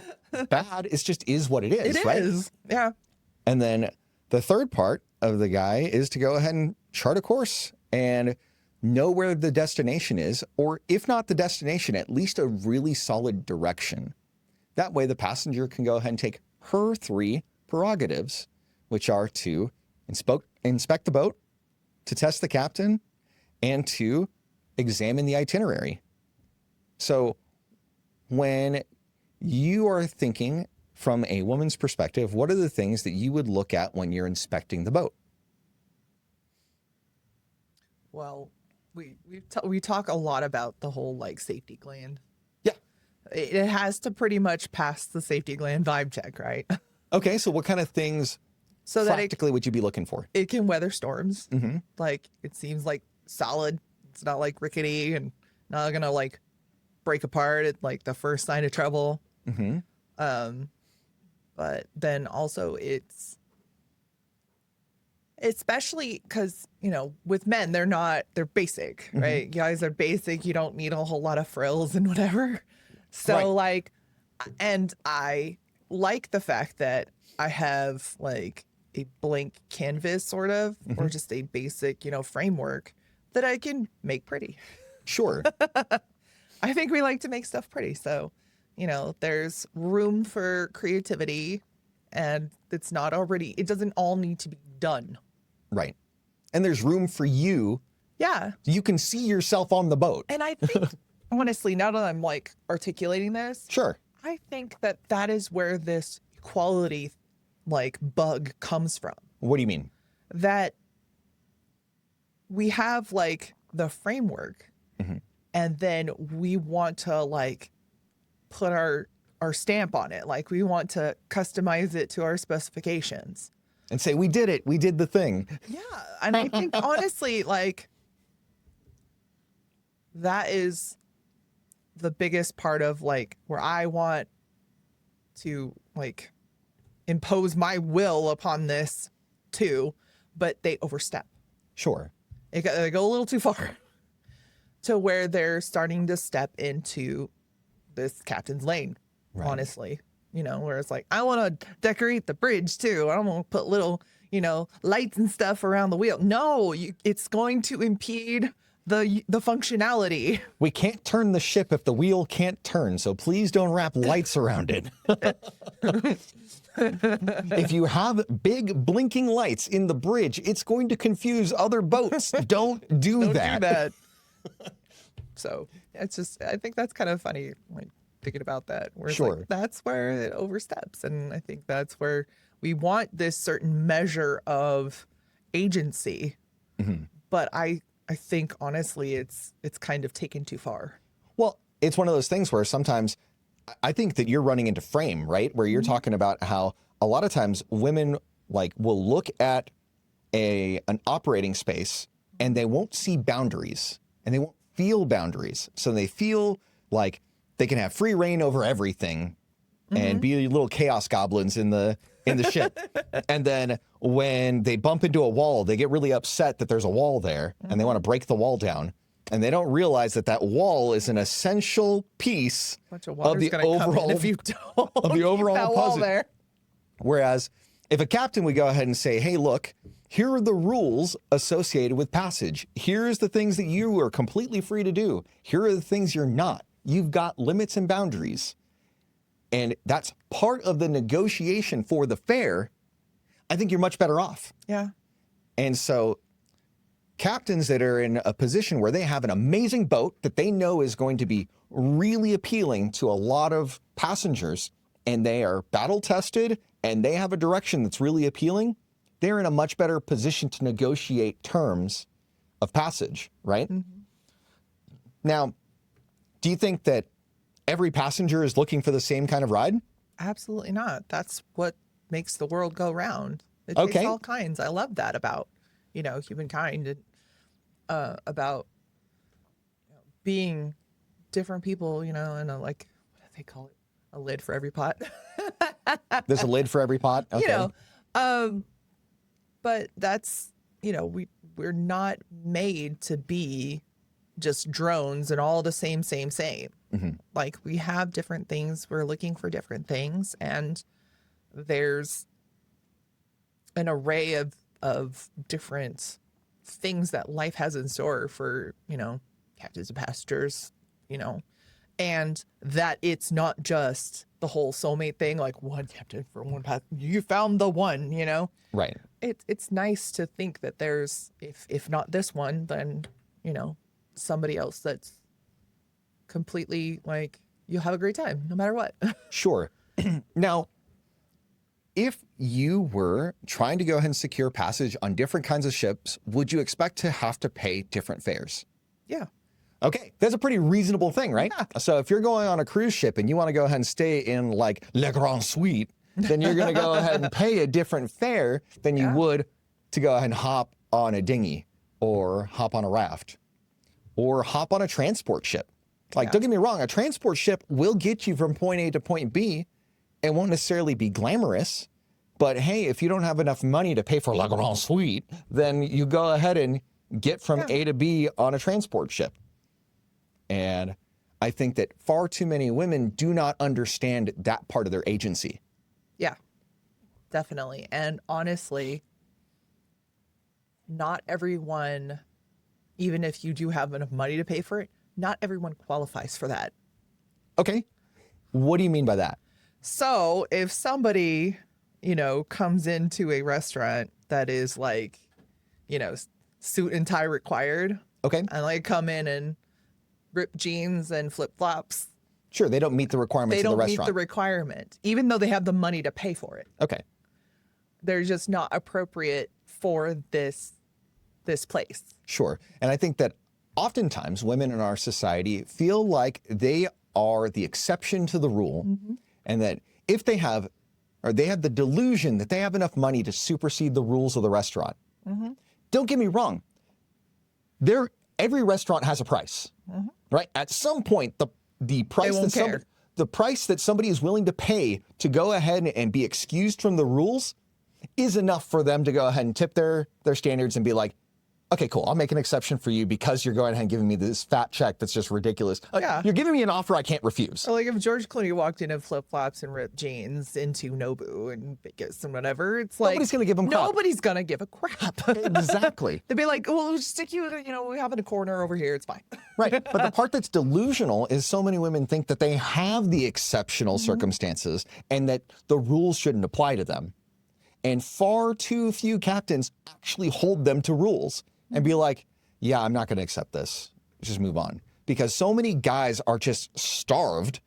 bad. It's just is what it is, It right? is. Yeah. And then the third part of the guy is to go ahead and chart a course and know where the destination is, or if not the destination, at least a really solid direction. That way the passenger can go ahead and take her 3 prerogatives, which are to inspect the boat, to test the captain, and to examine the itinerary. So when you are thinking from a woman's perspective, what are the things that you would look at when you're inspecting the boat? Well, we talk a lot about the whole like safety gland. Yeah. It has to pretty much pass the safety gland vibe check, right? Okay, so what kind of things So that practically would you be looking for? it can weather storms. Mm-hmm. Like it seems like solid. It's not like rickety and not gonna like break apart at like the first sign of trouble. Mm-hmm. But then also it's especially because, with men, they're basic, right? Guys are basic. You don't need a whole lot of frills and whatever. So Right. and I like the fact that I have like a blank canvas sort of, or just a basic, framework that I can make pretty. Sure. I think we like to make stuff pretty. So, there's room for creativity and it doesn't all need to be done. Right. And there's room for you. Yeah. You can see yourself on the boat. And I think, honestly, now that I'm like articulating this, Sure. I think that is where this equality like bug comes from. What do you mean? That we have like the framework and then we want to like put our stamp on it. Like we want to customize it to our specifications. And say, we did it. We did the thing. Yeah. And I think honestly, like that is the biggest part of like where I want to like impose my will upon this too, but they overstep. Sure. They go a little too far to where they're starting to step into this captain's lane, honestly. Where it's like, I want to decorate the bridge too. I don't want to put little, lights and stuff around the wheel. No, it's going to impede the functionality. We can't turn the ship if the wheel can't turn, so please don't wrap lights around it. If you have big blinking lights in the bridge, it's going to confuse other boats. Don't do Don't that. do that. So it's just, I think that's kind of funny, like thinking about that. Where it's Sure. like, that's where it oversteps. And I think that's where we want this certain measure of agency. But I think honestly, it's kind of taken too far. Well, it's one of those things where sometimes I think that you're running into frame, right? Where you're talking about how a lot of times women like will look at an operating space and they won't see boundaries and they won't feel boundaries. So they feel like they can have free reign over everything and be little chaos goblins in the ship. And then when they bump into a wall, they get really upset that there's a wall there and they want to break the wall down. And they don't realize that that wall is an essential piece Bunch of of water's the gonna come in overall if you don't of the keep overall that wall puzzle. there. Whereas if a captain would go ahead and say, hey, look, here are the rules associated with passage. Here's the things that you are completely free to do. Here are the things you're not. You've got limits and boundaries. And that's part of the negotiation for the fare. I think you're much better off. Yeah. And so captains that are in a position where they have an amazing boat that they know is going to be really appealing to a lot of passengers, and they are battle tested and they have a direction that's really appealing, they're in a much better position to negotiate terms of passage, right? Now, do you think that every passenger is looking for the same kind of ride? Absolutely not. That's what makes the world go round. It Okay. takes all kinds. I love that about, humankind and about being different people, and what do they call it? A lid for every pot. There's a lid for every pot. Okay. But that's, we're not made to be just drones and all the same. Like we have different things. We're looking for different things. And there's an array of different things that life has in store for, captains and passengers, and that it's not just the whole soulmate thing, like one captain for one path. You found the one, Right. It's nice to think that there's, if not this one, then, somebody else that's completely like, you'll have a great time no matter what. Sure. Now, if you were trying to go ahead and secure passage on different kinds of ships, would you expect to have to pay different fares? Yeah. Okay, that's a pretty reasonable thing, right? Yeah. So if you're going on a cruise ship and you want to go ahead and stay in like Le Grand Suite, then you're going to go ahead and pay a different fare than you would to go ahead and hop on a dinghy or hop on a raft or hop on a transport ship. Like, don't get me wrong, a transport ship will get you from point A to point B. It won't necessarily be glamorous, but hey, if you don't have enough money to pay for La Grande Suite, then you go ahead and get from A to B on a transport ship. And I think that far too many women do not understand that part of their agency. Yeah, definitely. And honestly, not everyone, even if you do have enough money to pay for it, not everyone qualifies for that. Okay. What do you mean by that? So if somebody, comes into a restaurant that is like, suit and tie required, Okay. and like come in and ripped jeans and flip flops, Sure, they don't meet the requirements they of the don't meet restaurant. the requirement, even though they have the money to pay for it. Okay. They're just not appropriate for this place. Sure. And I think that oftentimes women in our society feel like they are the exception to the rule, and that if they have the delusion that they have enough money to supersede the rules of the restaurant. Don't get me wrong. Every restaurant has a price, right? At some point, the price won't that the price that somebody is willing to pay to go ahead and be excused from the rules is enough for them to go ahead and tip their standards and be like, okay, cool, I'll make an exception for you because you're going ahead and giving me this fat check that's just ridiculous. Yeah. You're giving me an offer I can't refuse. Or like if George Clooney walked in flip-flops and ripped jeans into Nobu and Vegas and whatever, it's like Nobody's gonna give him crap. Nobody's gonna give a crap. Exactly. They'd be like, well, we'll just stick you, we have in a corner over here. It's fine. Right. But the part that's delusional is so many women think that they have the exceptional circumstances and that the rules shouldn't apply to them. And far too few captains actually hold them to rules and be like, yeah, I'm not going to accept this. Just move on. Because so many guys are just starved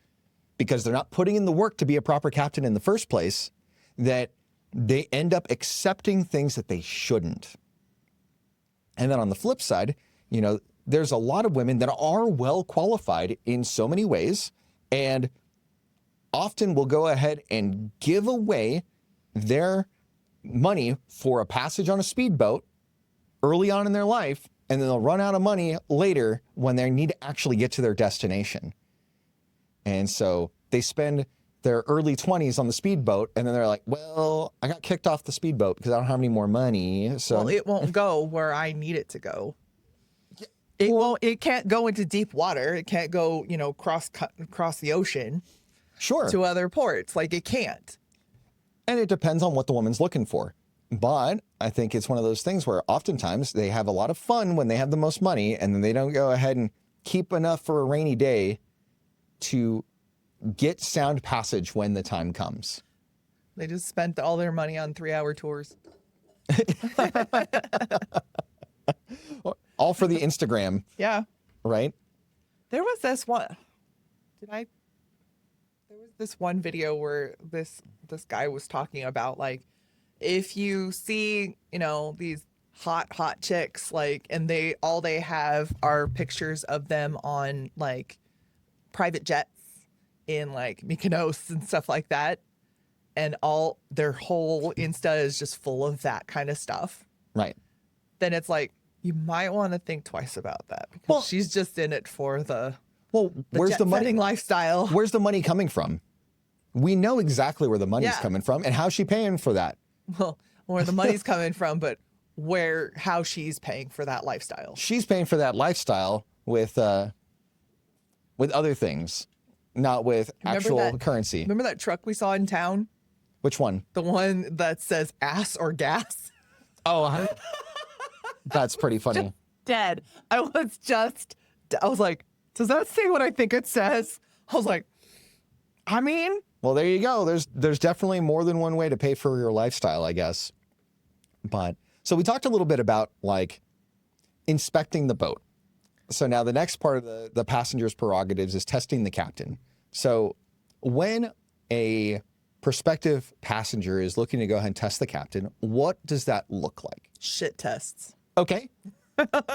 because they're not putting in the work to be a proper captain in the first place, that they end up accepting things that they shouldn't. And then on the flip side, there's a lot of women that are well qualified in so many ways and often will go ahead and give away their money for a passage on a speedboat early on in their life, and then they'll run out of money later when they need to actually get to their destination. And so they spend their early 20s on the speedboat, and then they're like, well, I got kicked off the speedboat because I don't have any more money. So Well, it won't go where I need it to go. It can't go into deep water. It can't go, cross the ocean sure. to other ports. Like it can't. And it depends on what the woman's looking for. But I think it's one of those things where oftentimes they have a lot of fun when they have the most money, and then they don't go ahead and keep enough for a rainy day to get sound passage when the time comes. They just spent all their money on 3-hour tours. All for the Instagram, Yeah. right? There was this one. There was this one video where this guy was talking about, like, if you see, these hot chicks, like, and all they have are pictures of them on, like, private jets in, like, Mykonos and stuff like that, and all their whole Insta is just full of that kind of stuff, Right. then it's like, you might want to think twice about that, because she's just in it for the where's the money? jet-setting lifestyle. Where's the money coming from? We know exactly where the money's coming from, and how's she paying for that? Well, where the money's coming from, but how she's paying for that lifestyle. She's paying for that lifestyle with other things, not with actual currency. Remember that truck we saw in town? Which one? The one that says ass or gas? Oh, that's pretty funny. Dead. I was like, does that say what I think it says? I was like, I mean, well, there you go. There's definitely more than one way to pay for your lifestyle, I guess. But so we talked a little bit about like inspecting the boat. So now the next part of the passenger's prerogatives is testing the captain. So when a prospective passenger is looking to go ahead and test the captain, what does that look like? shit tests. Okay.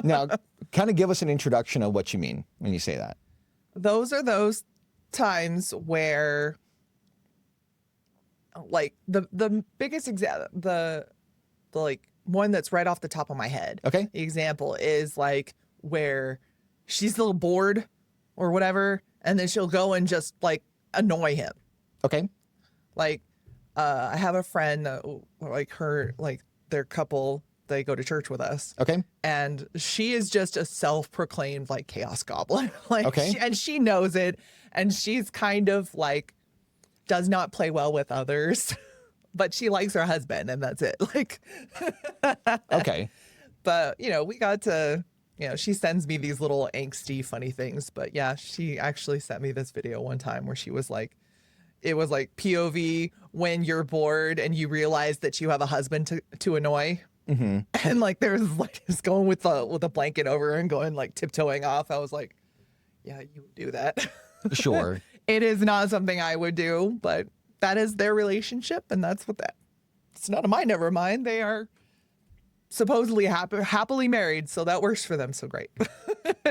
Now, kind of give us an introduction of what you mean when you say that. Those are those times where, like, the biggest example, the like one that's right off the top of my head. Okay. The example is like where she's a little bored or whatever, and then she'll go and just like annoy him. Okay. Like, I have a friend, like their couple, they go to church with us. Okay. And she is just a self-proclaimed like chaos goblin. Like, Okay. and she knows it. And she's kind of like, does not play well with others, but she likes her husband and that's it. Like, Okay. but we got to, she sends me these little angsty, funny things. But yeah, she actually sent me this video one time where she was like, it was like POV when you're bored and you realize that you have a husband to annoy. Mm-hmm. And like there's like just going with a blanket over and going like tiptoeing off. I was like, yeah, you would do that. Sure. It is not something I would do, but that is their relationship, and that's what that. It's none of mine. Never mind. They are supposedly happily married, so that works for them. So great.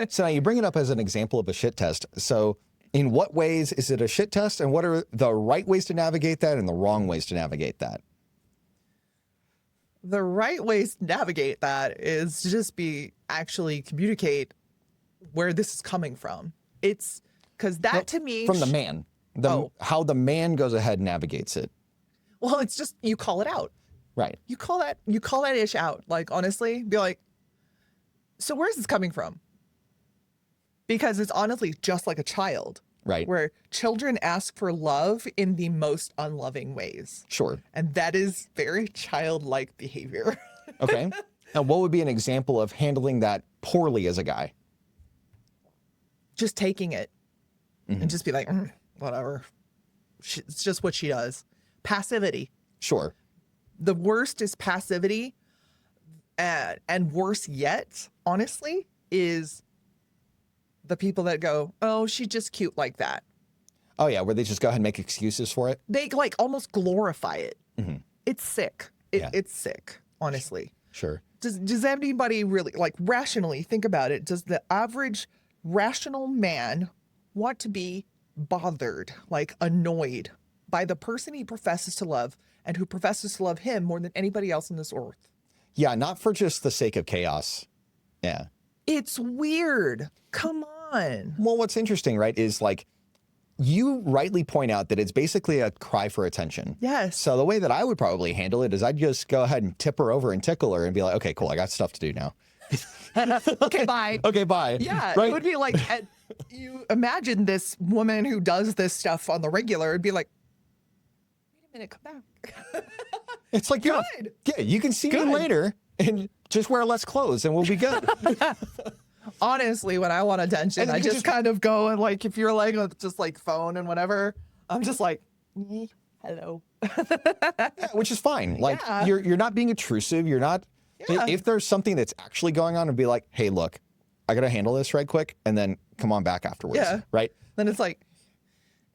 So now you bring it up as an example of a shit test. So in what ways is it a shit test, and what are the right ways to navigate that and the wrong ways to navigate that? The right ways to navigate that is to just actually communicate where this is coming from. It's because that to me from the man, how the man goes ahead and navigates it. Well, it's just you call it out. Right. You call that ish out. Like honestly, be like, So where's this coming from? Because it's honestly just like a child. Right. Where children ask for love in the most unloving ways. Sure. And that is very childlike behavior. Okay. Now, what would be an example of handling that poorly as a guy? Just taking it and just be like, whatever. It's just what she does. Passivity. Sure. The worst is passivity. And worse yet, honestly, is the people that go, oh, she's just cute like that. Oh, yeah, where they just go ahead and make excuses for it. They like almost glorify it. It's sick. Yeah. It's sick, honestly. Sure. Does anybody really, like, rationally think about it? Does the average rational man want to be bothered, like annoyed by the person he professes to love and who professes to love him more than anybody else on this earth? Yeah, not for just the sake of chaos. Yeah. It's weird. Come on. Well, what's interesting, right, is like you rightly point out that it's basically a cry for attention. Yes. So the way that I would probably handle it is I'd just go ahead and tip her over and tickle her and be like, okay, cool, I got stuff to do now. Okay, bye. Okay, bye. Yeah, Right? it would be like, you imagine this woman who does this stuff on the regular, it'd be like, wait a minute, come back. It's like, Good. yeah, you can see me Good. later and just wear less clothes and we'll be good. Honestly, when I want attention, And then I you just just- kind of go and like, if you're like, just like phone and whatever, I'm just like, hello. Yeah, which is fine. Like Yeah. you're not being intrusive. You're not, Yeah. if there's something that's actually going on, and be like, hey, look, I got to handle this right quick and then come on back afterwards. Yeah. Right. Then it's like,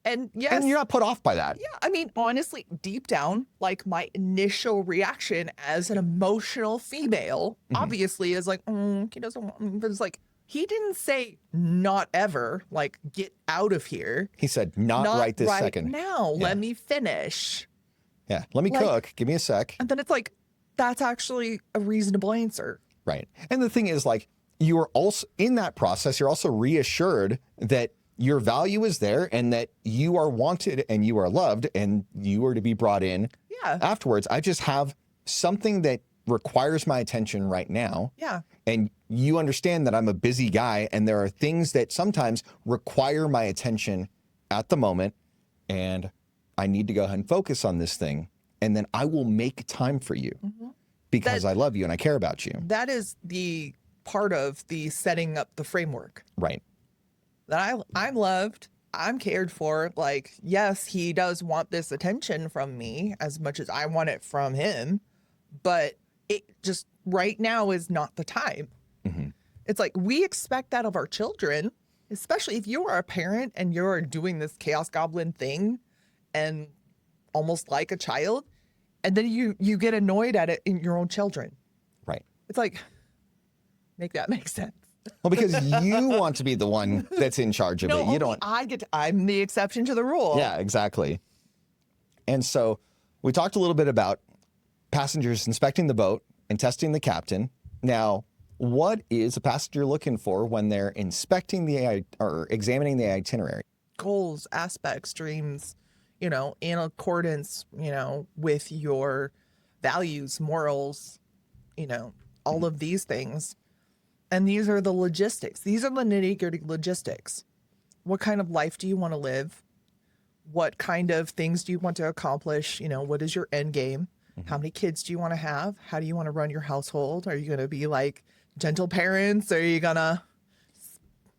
and yes. And you're not put off by that. Yeah, I mean, honestly, deep down, like my initial reaction as an emotional female, obviously, is like, he doesn't want me. But it's like, he didn't say not ever, like, get out of here. He said, not right this second. Now, Yeah. let me finish. Yeah. Let me Like- cook. Give me a sec. And then it's like, that's actually a reasonable answer. Right. And the thing is, like, you are also in that process, you're also reassured that your value is there and that you are wanted and you are loved and you are to be brought in Yeah. afterwards. I just have something that requires my attention right now. Yeah. And you understand that I'm a busy guy and there are things that sometimes require my attention at the moment. And I need to go ahead and focus on this thing. And then I will make time for you because I love you and I care about you. That is the part of the setting up the framework. Right. That I'm loved, I'm cared for. Like, yes, he does want this attention from me as much as I want it from him, but it just right now is not the time. It's like we expect that of our children, especially if you are a parent and you're doing this chaos goblin thing and almost like a child, and then you get annoyed at it in your own children. Right. It's like, make that make sense. Well, because you want to be the one that's in charge of it. You only don't. I'm the exception to the rule. Yeah, exactly. And so we talked a little bit about passengers inspecting the boat and testing the captain. Now, what is a passenger looking for when they're inspecting or examining the itinerary? Goals, aspects, dreams, in accordance, with your values, morals, all of these things. And these are the logistics. These are the nitty-gritty logistics. What kind of life do you want to live? What kind of things do you want to accomplish? What is your end game? How many kids do you want to have? How do you want to run your household? Are you going to be like gentle parents? Are you going to,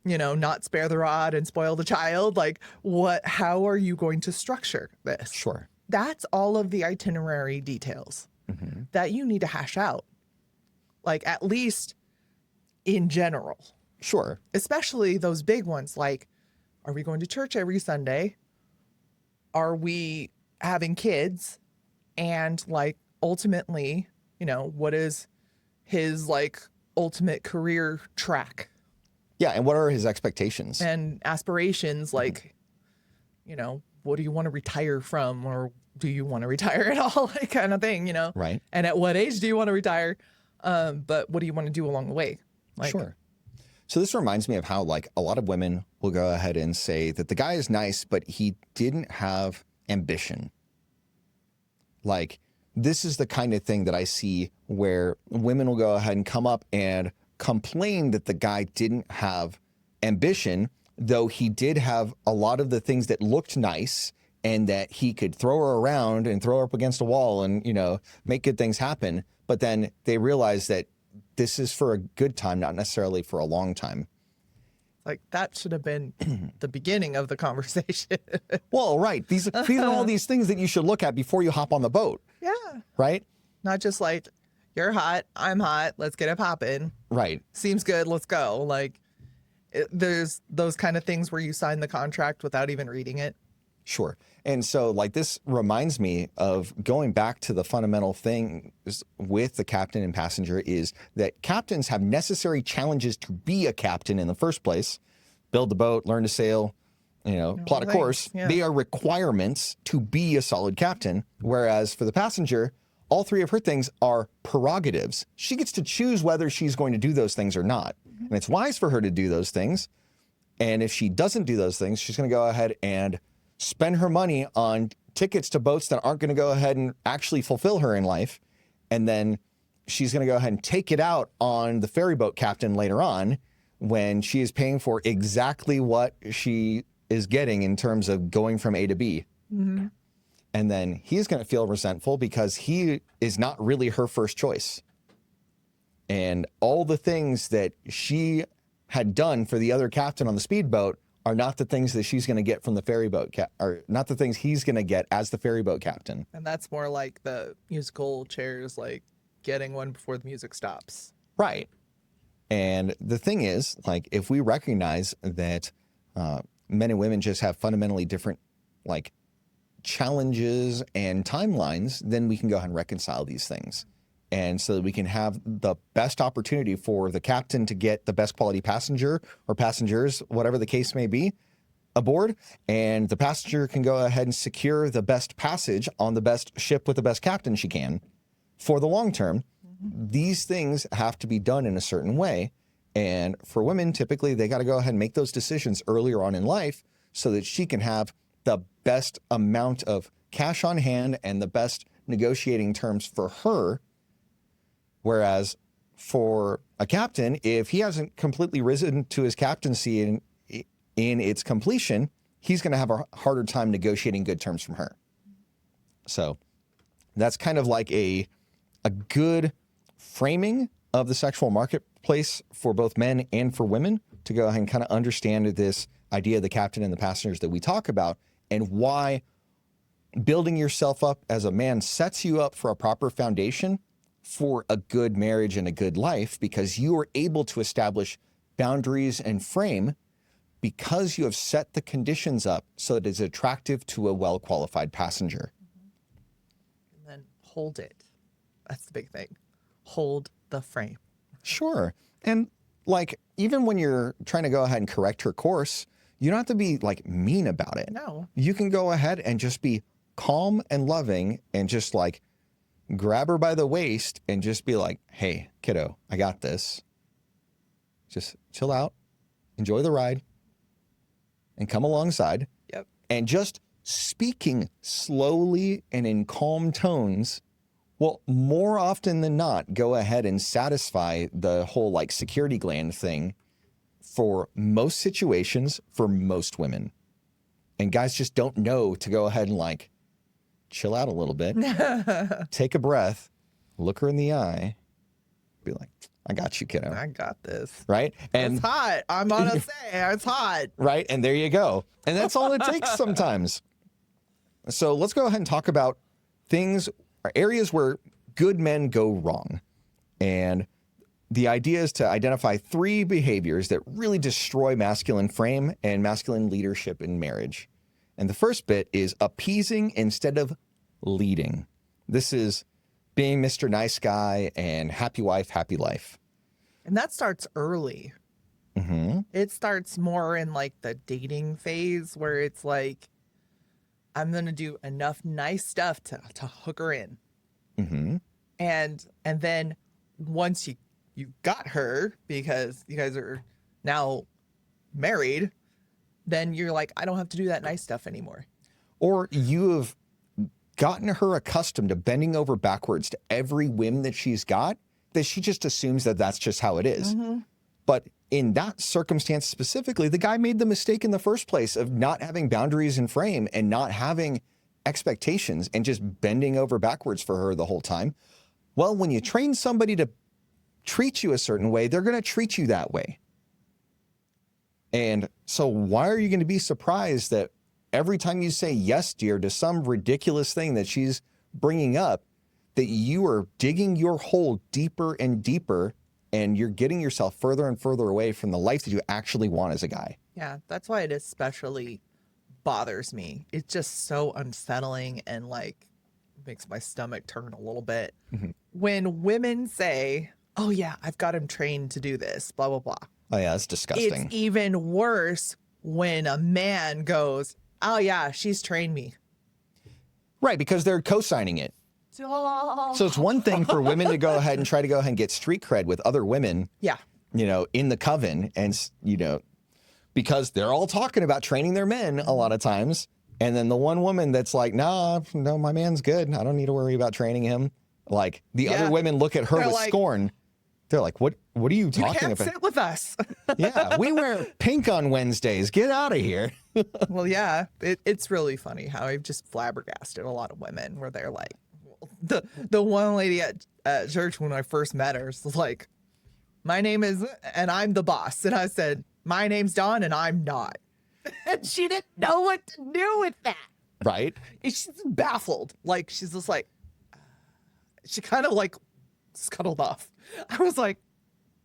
not spare the rod and spoil the child? Like how are you going to structure this? Sure. That's all of the itinerary details that you need to hash out. Like at least in general. Sure. Especially those big ones like, are we going to church every Sunday? Are we having kids? And like ultimately, what is his like ultimate career track? Yeah. And what are his expectations? And aspirations, like, what do you want to retire from? Or do you want to retire at all? Like kind of thing, Right. And at what age do you want to retire? But what do you want to do along the way? Like, Sure. So this reminds me of how like a lot of women will go ahead and say that the guy is nice, but he didn't have ambition. Like this is the kind of thing that I see where women will go ahead and come up and complained that the guy didn't have ambition, though he did have a lot of the things that looked nice and that he could throw her around and throw her up against a wall and, make good things happen. But then they realized that this is for a good time, not necessarily for a long time. Like that should have been the beginning of the conversation. Well, right. These are all these things that you should look at before you hop on the boat. Yeah. Right? Not just like, you're hot, I'm hot, let's get it poppin'. Right. Seems good, let's go. Like, there's those kind of things where you sign the contract without even reading it. Sure. And so like this reminds me of going back to the fundamental thing with the captain and passenger is that captains have necessary challenges to be a captain in the first place. Build the boat, learn to sail, plot a course. Yeah. They are requirements to be a solid captain. Whereas for the passenger, all three of her things are prerogatives. She gets to choose whether she's going to do those things or not. And it's wise for her to do those things. And if she doesn't do those things, she's going to go ahead and spend her money on tickets to boats that aren't going to go ahead and actually fulfill her in life. And then she's going to go ahead and take it out on the ferry boat captain later on when she is paying for exactly what she is getting in terms of going from A to B. Mm-hmm. And then he's going to feel resentful because he is not really her first choice. And all the things that she had done for the other captain on the speedboat are not the things that she's going to get from the ferry boat, or not the things he's going to get as the ferry boat captain. And that's more like the musical chairs, like getting one before the music stops. Right. And the thing is, like, if we recognize that men and women just have fundamentally different, like, challenges and timelines, then we can go ahead and reconcile these things. And so that we can have the best opportunity for the captain to get the best quality passenger or passengers, whatever the case may be, aboard. And the passenger can go ahead and secure the best passage on the best ship with the best captain she can for the long term. Mm-hmm. These things have to be done in a certain way. And for women, typically, they got to go ahead and make those decisions earlier on in life so that she can have the best amount of cash on hand and the best negotiating terms for her. Whereas for a captain, if he hasn't completely risen to his captaincy in its completion, he's going to have a harder time negotiating good terms from her. So that's kind of like a good framing of the sexual marketplace for both men and for women to go ahead and kind of understand this idea of the captain and the passengers that we talk about and why building yourself up as a man sets you up for a proper foundation for a good marriage and a good life, because you are able to establish boundaries and frame because you have set the conditions up so it is attractive to a well-qualified passenger. And then hold it. That's the big thing. Hold the frame. Sure. And like, even when you're trying to go ahead and correct her course, you don't have to be like mean about it. No. You can go ahead and just be calm and loving and just like grab her by the waist and just be like, hey, kiddo, I got this. Just chill out, enjoy the ride, and come alongside. Yep. And just speaking slowly and in calm tones will more often than not go ahead and satisfy the whole like security gland thing for most situations for most women. And guys just don't know to go ahead and like chill out a little bit, take a breath, look her in the eye, be like, I got you, kiddo. I got this. Right? And it's hot. I'm on a say it's hot. Right? And there you go. And that's all it takes sometimes. So let's go ahead and talk about things, or areas where good men go wrong. And the idea is to identify 3 behaviors that really destroy masculine frame and masculine leadership in marriage. And the first bit is appeasing instead of leading. This is being Mr. Nice Guy and happy wife, happy life. And that starts early. Mm-hmm. It starts more in like the dating phase where it's like, I'm going to do enough nice stuff to hook her in. Mm-hmm. And then once you got her, because you guys are now married, then you're like, I don't have to do that nice stuff anymore. Or you have gotten her accustomed to bending over backwards to every whim that she's got. that she just assumes that that's just how it is. But in that circumstance specifically, the guy made the mistake in the first place of not having boundaries in frame and not having expectations and just bending over backwards for her the whole time. Well, when you train somebody to treat you a certain way, they're going to treat you that way. And so why are you going to be surprised that every time you say yes, dear, to some ridiculous thing that she's bringing up, that you are digging your hole deeper and deeper, and you're getting yourself further and further away from the life that you actually want as a guy? Yeah, that's why it especially bothers me. It's just so unsettling and like makes my stomach turn a little bit. When women say, oh yeah, I've got him trained to do this, blah, blah, blah. Oh yeah, that's disgusting. It's even worse when a man goes, oh yeah, she's trained me. Right, because they're co-signing it. So it's one thing for women to go ahead and try to go ahead and get street cred with other women, Yeah. you know, in the coven, and, you know, because they're all talking about training their men a lot of times. And then the one woman that's like, no, my man's good. I don't need to worry about training him. Like the other women look at her They're with like, scorn. They're like, what are you You talking can't about? sit with us. Yeah, we wear pink on Wednesdays. Get out of here. Well, yeah, it's really funny how I've just flabbergasted a lot of women where they're like, the one lady at church when I first met her was like, my name is, and I'm the boss. And I said, my name's Dawn and I'm not. And she didn't know what to do with that. Right? And she's baffled. Like, she's just like, she kind of like scuttled off. I was like,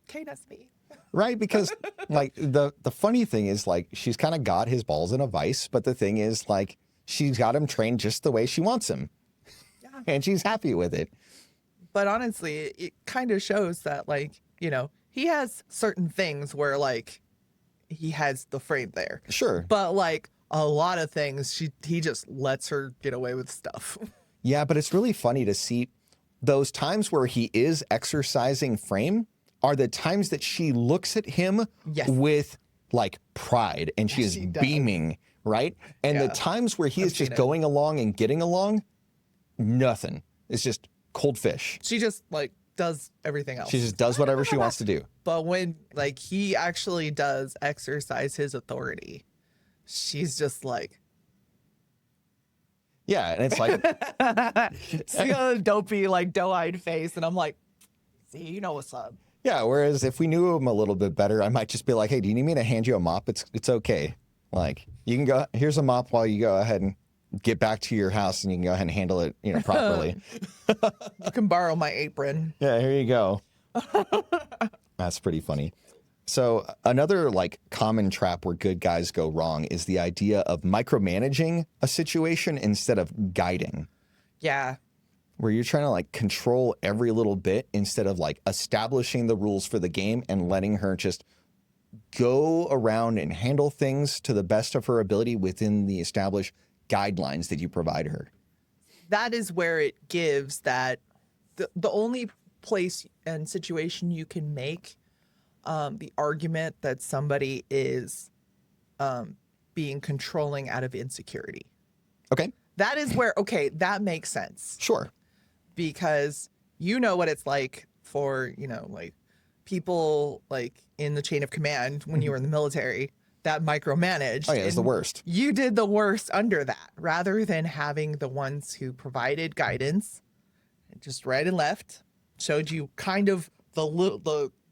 okay, that's me. Right, because like the funny thing is like she's kind of got his balls in a vice, but the thing is like she's got him trained just the way she wants him. Yeah. And she's happy with it. But honestly, it kind of shows that like, you know, he has certain things where like he has the frame there. Sure. But like a lot of things he just lets her get away with stuff. Yeah, but it's really funny to see those times where he is exercising frame are the times that she looks at him with like pride and she is beaming, right? And the times where he is just going along and getting along, nothing. It's just cold fish. She just like does everything else. She just does whatever she wants to do. But when like he actually does exercise his authority, she's just like, yeah, and it's like see a dopey, like doe-eyed face, and I'm like, see, you know what's up. Yeah, whereas if we knew him a little bit better, I might just be like, hey, do you need me to hand you a mop? It's okay. Like, you can go, here's a mop while you go ahead and get back to your house and you can go ahead and handle it, you know, properly. You can borrow my apron. Yeah, here you go. That's pretty funny. So another like common trap where good guys go wrong is the idea of micromanaging a situation instead of guiding. Yeah. Where you're trying to like control every little bit instead of like establishing the rules for the game and letting her just go around and handle things to the best of her ability within the established guidelines that you provide her. That is where it gives that the only place and situation you can make the argument that somebody is being controlling out of insecurity. Okay. That is where, okay, that makes sense. Sure. Because you know what it's like for, you know, like people like in the chain of command when you were in the military that micromanaged. Oh yeah, it's the worst. You did the worst under that rather than having the ones who provided guidance, just right and left, showed you kind of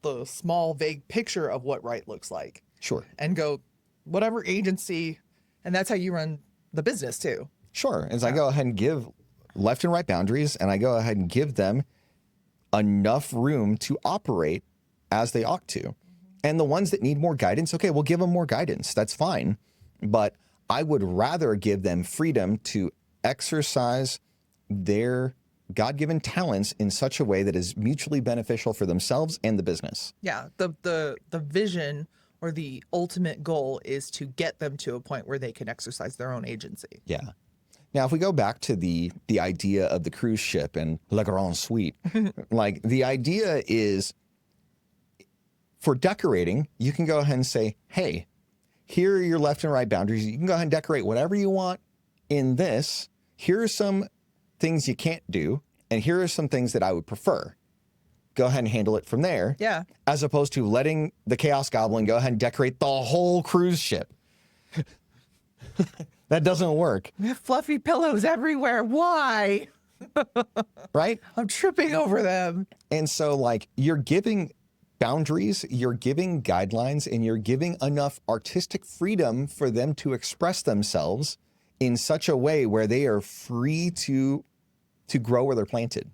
the small vague picture of what right looks like. Sure. And go whatever agency, and that's how you run the business too. Sure. As I go ahead and give left and right boundaries, and I go ahead and give them enough room to operate as they ought to. And the ones that need more guidance, okay, we'll give them more guidance. That's fine. But I would rather give them freedom to exercise their God-given talents in such a way that is mutually beneficial for themselves and the business. Yeah. The vision or the ultimate goal is to get them to a point where they can exercise their own agency. Yeah. Now, if we go back to the idea of the cruise ship and Le Grand Suite, like the idea is for decorating, you can go ahead and say, hey, here are your left and right boundaries. You can go ahead and decorate whatever you want in this. Here are some things you can't do, and here are some things that I would prefer. go ahead and handle it from there. Yeah. As opposed to letting the Chaos Goblin go ahead and decorate the whole cruise ship. That doesn't work. We have fluffy pillows everywhere. Why? Right? I'm tripping over them. And so, like, you're giving boundaries, you're giving guidelines, and you're giving enough artistic freedom for them to express themselves in such a way where they are free to grow where they're planted.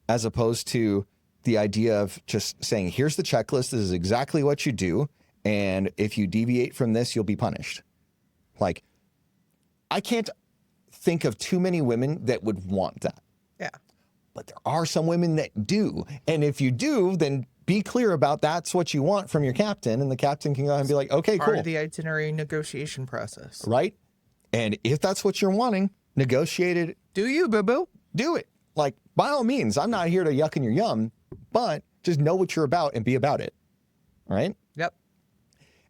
As opposed to the idea of just saying, here's the checklist, this is exactly what you do, and if you deviate from this, you'll be punished. Like, I can't think of too many women that would want that. Yeah. But there are some women that do. And if you do, then be clear about that's what you want from your captain, and the captain can go ahead and be like, okay, Part cool. of the itinerary negotiation process. Right? And if that's what you're wanting, negotiate it. Do you, boo-boo? Do it. Like, by all means, I'm not here to yuck in your yum, but just know what you're about and be about it. Right? Yep.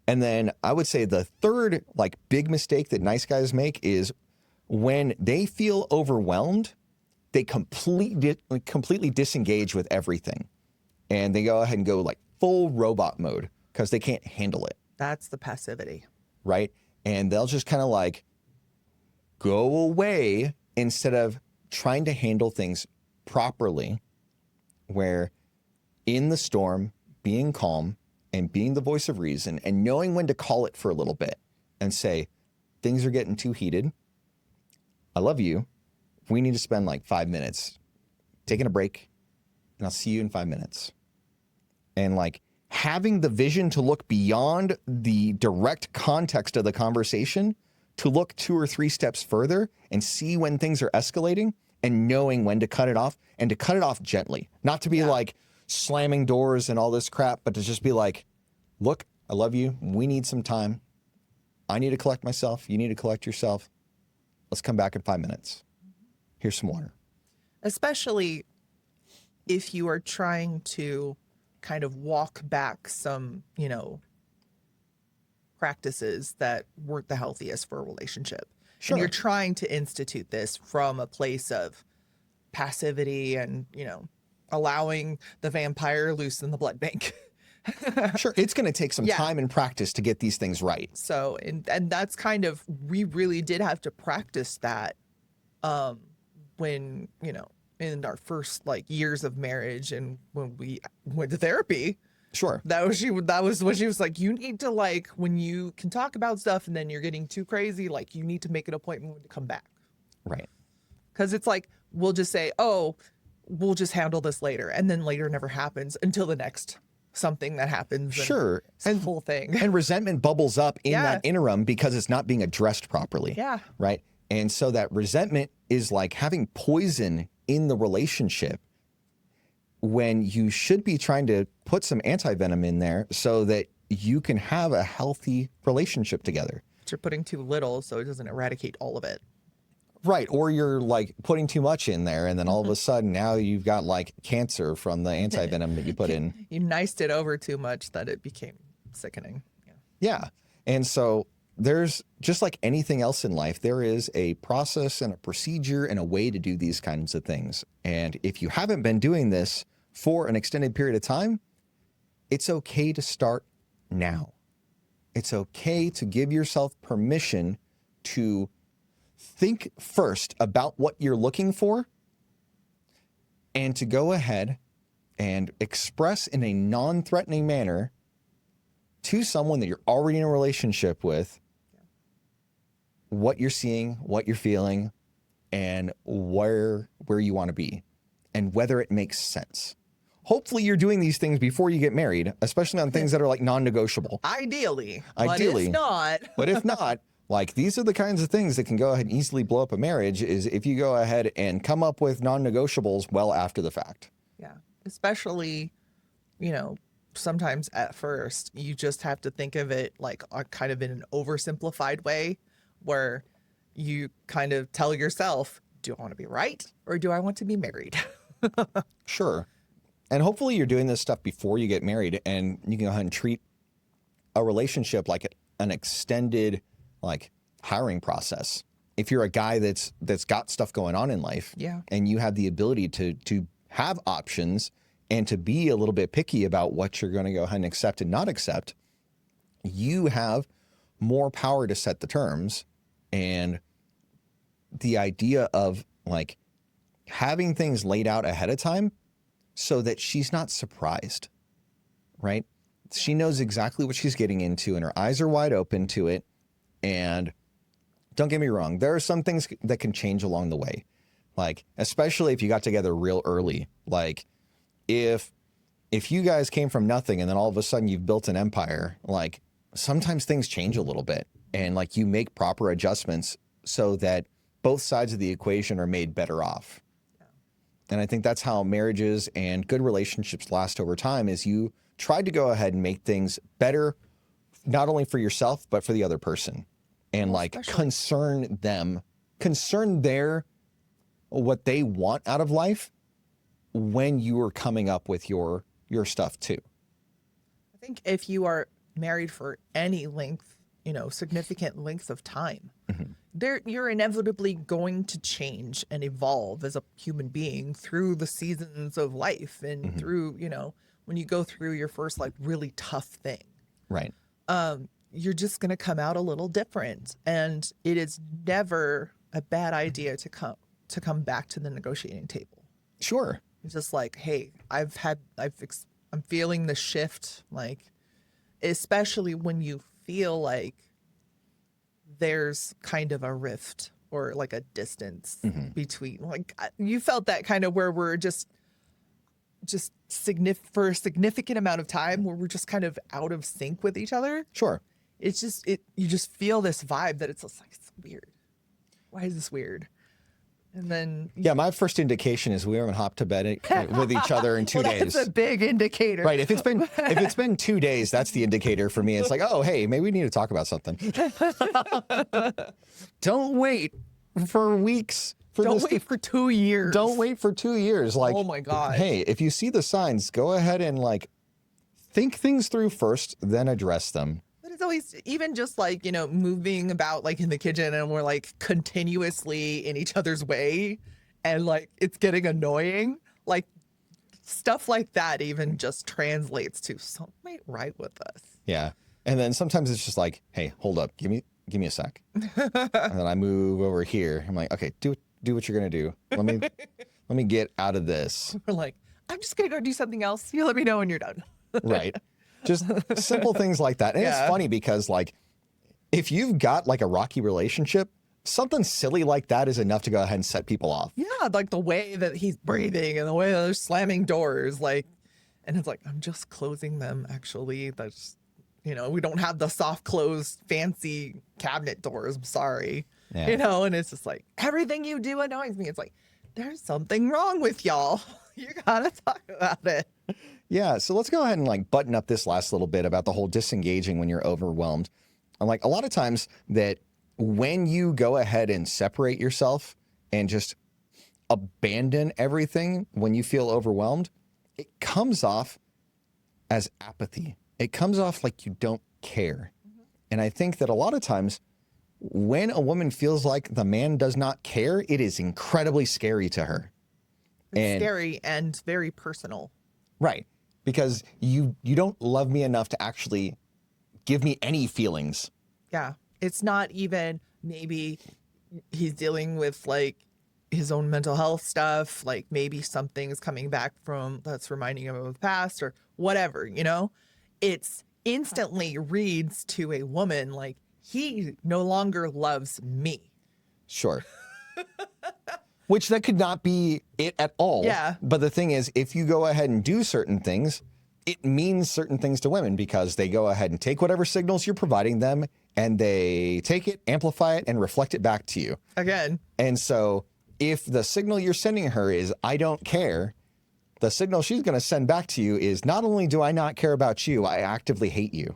And then I would say the third, like, big mistake that nice guys make is when they feel overwhelmed, they completely disengage with everything. And they go ahead and go like full robot mode because they can't handle it. That's the passivity. Right? And they'll just kind of like go away instead of trying to handle things properly, where in the storm, being calm and being the voice of reason and knowing when to call it for a little bit and say, things are getting too heated. I love you. We need to spend like 5 minutes taking a break, and I'll see you in 5 minutes. And like having the vision to look beyond the direct context of the conversation, to look 2 or 3 steps further and see when things are escalating, and knowing when to cut it off, and to cut it off gently. Not to be like slamming doors and all this crap, but to just be like, look, I love you. We need some time. I need to collect myself. You need to collect yourself. Let's come back in 5 minutes. Here's some water. Especially if you are trying to kind of walk back some, practices that weren't the healthiest for a relationship. Sure. And you're trying to institute this from a place of passivity and, allowing the vampire loose in the blood bank. Sure. It's going to take some time and practice to get these things right. So, and that's kind of, we really did have to practice that when, in our first like years of marriage and when we went to therapy. Sure. That was when she was like, you need to like, when you can talk about stuff and then you're getting too crazy, like you need to make an appointment to come back. Right. Because it's like, we'll just say, oh, we'll just handle this later. And then later never happens until the next something that happens. Sure. And whole thing. And resentment bubbles up in that interim because it's not being addressed properly. Yeah. Right. And so that resentment is like having poison in the relationship, when you should be trying to put some anti-venom in there so that you can have a healthy relationship together. But you're putting too little, so it doesn't eradicate all of it. Right. Or you're like putting too much in there, and then all of a sudden now you've got like cancer from the anti-venom that you put in. You niced it over too much that it became sickening. Yeah. And so there's, just like anything else in life, there is a process and a procedure and a way to do these kinds of things. And if you haven't been doing this for an extended period of time, it's okay to start now. It's okay to give yourself permission to think first about what you're looking for, and to go ahead and express in a non-threatening manner to someone that you're already in a relationship with what you're seeing, what you're feeling, and where you want to be, and whether it makes sense. Hopefully you're doing these things before you get married, especially on things that are like non-negotiable. Ideally. But if not, like these are the kinds of things that can go ahead and easily blow up a marriage, is if you go ahead and come up with non-negotiables well after the fact. Yeah. Especially, sometimes at first you just have to think of it like kind of in an oversimplified way, where you kind of tell yourself, do I want to be right or do I want to be married? Sure. And hopefully you're doing this stuff before you get married, and you can go ahead and treat a relationship like an extended like hiring process. If you're a guy that's got stuff going on in life, Yeah. and you have the ability to have options and to be a little bit picky about what you're going to go ahead and accept and not accept, you have more power to set the terms. And the idea of like having things laid out ahead of time so that she's not surprised, right? She knows exactly what she's getting into and her eyes are wide open to it. And don't get me wrong, there are some things that can change along the way. Like, especially if you got together real early, like if you guys came from nothing and then all of a sudden you've built an empire, like sometimes things change a little bit and like you make proper adjustments so that both sides of the equation are made better off. Yeah. And I think that's how marriages and good relationships last over time is you try to go ahead and make things better, not only for yourself, but for the other person. And like concern what they want out of life when you are coming up with your stuff too. I think if you are married for any length, significant length of time, you're inevitably going to change and evolve as a human being through the seasons of life and through, when you go through your first like really tough thing. Right. You're just going to come out a little different. And it is never a bad idea to come back to the negotiating table. Sure. It's just like, hey, I'm feeling the shift, like, especially when you feel like there's kind of a rift or like a distance between, like, you felt that kind of where we're just for a significant amount of time where we're just kind of out of sync with each other. Sure. It's just, you just feel this vibe that it's just like, it's weird. Why is this weird? And then my first indication is we haven't hopped to bed with each other in 2 days. That's a big indicator, right? If it's been 2 days, that's the indicator for me. It's like, oh, hey, maybe we need to talk about something. Don't wait for weeks. Don't wait for 2 years. Don't wait for 2 years. Like, oh my God. Hey, if you see the signs, go ahead and like think things through first, then address them. It's always, even just like, moving about like in the kitchen and we're like continuously in each other's way and like it's getting annoying. Like stuff like that even just translates to something ain't right with us. Yeah. And then sometimes it's just like, hey, hold up, give me a sec. And then I move over here. I'm like, okay, do what you're gonna do. Let me get out of this. We're like, I'm just gonna go do something else. You let me know when you're done. Right. Just simple things like that. And it's funny because like if you've got like a rocky relationship, something silly like that is enough to go ahead and set people off. Yeah, like the way that he's breathing and the way that they're slamming doors, like, and it's like, I'm just closing them actually. That's, we don't have the soft closed fancy cabinet doors. I'm sorry. Yeah. And it's just like, everything you do annoys me. It's like, there's something wrong with y'all. You gotta talk about it. Yeah, so let's go ahead and like button up this last little bit about the whole disengaging when you're overwhelmed. And like a lot of times that when you go ahead and separate yourself and just abandon everything when you feel overwhelmed, it comes off as apathy. It comes off like you don't care. And I think that a lot of times when a woman feels like the man does not care, it is incredibly scary to her. It's scary and very personal. Right. Because you don't love me enough to actually give me any feelings. Yeah. It's not even maybe he's dealing with like his own mental health stuff. Like maybe something is coming back from that's reminding him of the past or whatever, It's instantly reads to a woman like he no longer loves me. Sure. Which that could not be it at all. Yeah. But the thing is, if you go ahead and do certain things, it means certain things to women because they go ahead and take whatever signals you're providing them and they take it, amplify it, and reflect it back to you. Again. And so if the signal you're sending her is, I don't care, the signal she's going to send back to you is, not only do I not care about you, I actively hate you.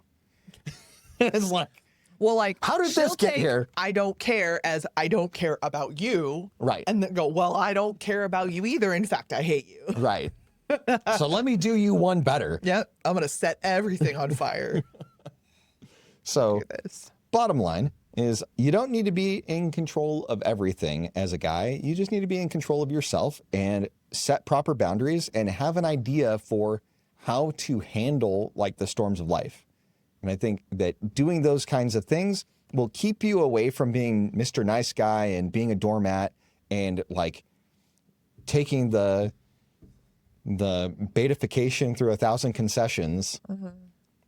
It's like, well, like, how did this get here? I don't care as I don't care about you. Right. And then go, well, I don't care about you either. In fact, I hate you. Right. So let me do you one better. Yep. I'm going to set everything on fire. So bottom line, is you don't need to be in control of everything as a guy. You just need to be in control of yourself and set proper boundaries and have an idea for how to handle like the storms of life. And I think that doing those kinds of things will keep you away from being Mr. Nice Guy and being a doormat and like taking the betification through 1,000 concessions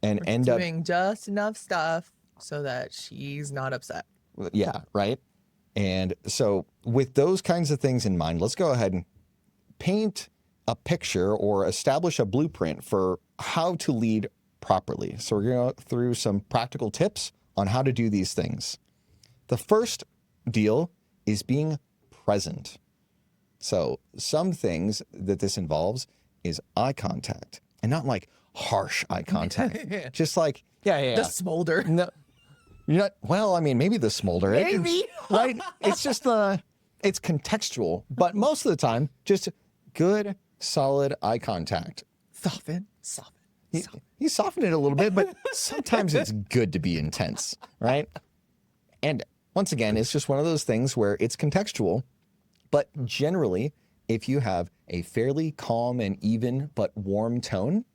and end up doing just enough stuff so that she's not upset. Yeah, right. And so with those kinds of things in mind, let's go ahead and paint a picture or establish a blueprint for how to lead properly. So we're going to go through some practical tips on how to do these things. The first deal is being present. So some things that this involves is eye contact, and not like harsh eye contact. Just like, yeah. The smolder. No, you're not, well, I mean, maybe the smolder. Maybe. Right? It's just it's contextual, but most of the time, just good, solid eye contact. Soften. You soften it a little bit, but sometimes it's good to be intense, right? And once again, it's just one of those things where it's contextual, but generally, if you have a fairly calm and even but warm tone,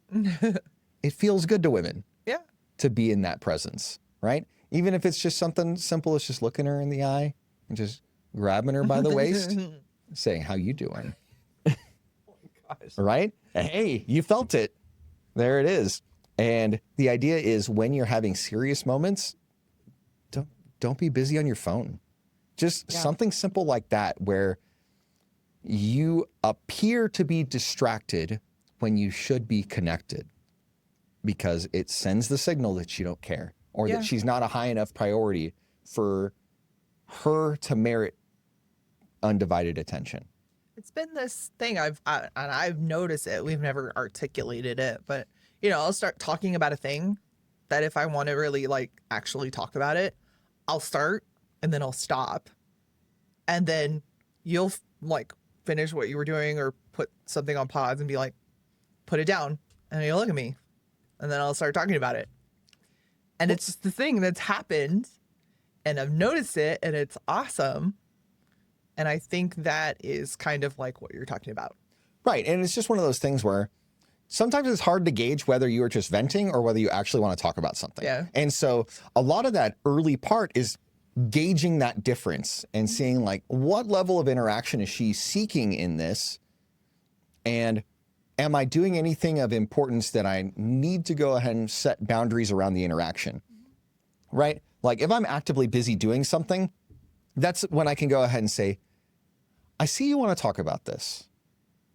it feels good to women. Yeah. To be in that presence, right? Even if it's just something simple as just looking her in the eye and just grabbing her by the waist, saying, "How you doing?" Right? Hey, you felt it. There it is. And the idea is when you're having serious moments, don't be busy on your phone. Just something simple like that where you appear to be distracted when you should be connected, because it sends the signal that you don't care or that she's not a high enough priority for her to merit undivided attention. It's been this thing I've noticed it. We've never articulated it, but I'll start talking about a thing that if I want to really like actually talk about it, I'll start and then I'll stop. And then you'll like finish what you were doing or put something on pause and be like, put it down. And you'll look at me and then I'll start talking about it. And it's just the thing that's happened and I've noticed it and it's awesome. And I think that is kind of like what you're talking about. Right. And it's just one of those things where sometimes it's hard to gauge whether you are just venting or whether you actually want to talk about something. Yeah. And so a lot of that early part is gauging that difference and seeing like what level of interaction is she seeking in this, and am I doing anything of importance that I need to go ahead and set boundaries around the interaction, right? Like if I'm actively busy doing something, that's when I can go ahead and say, I see you want to talk about this.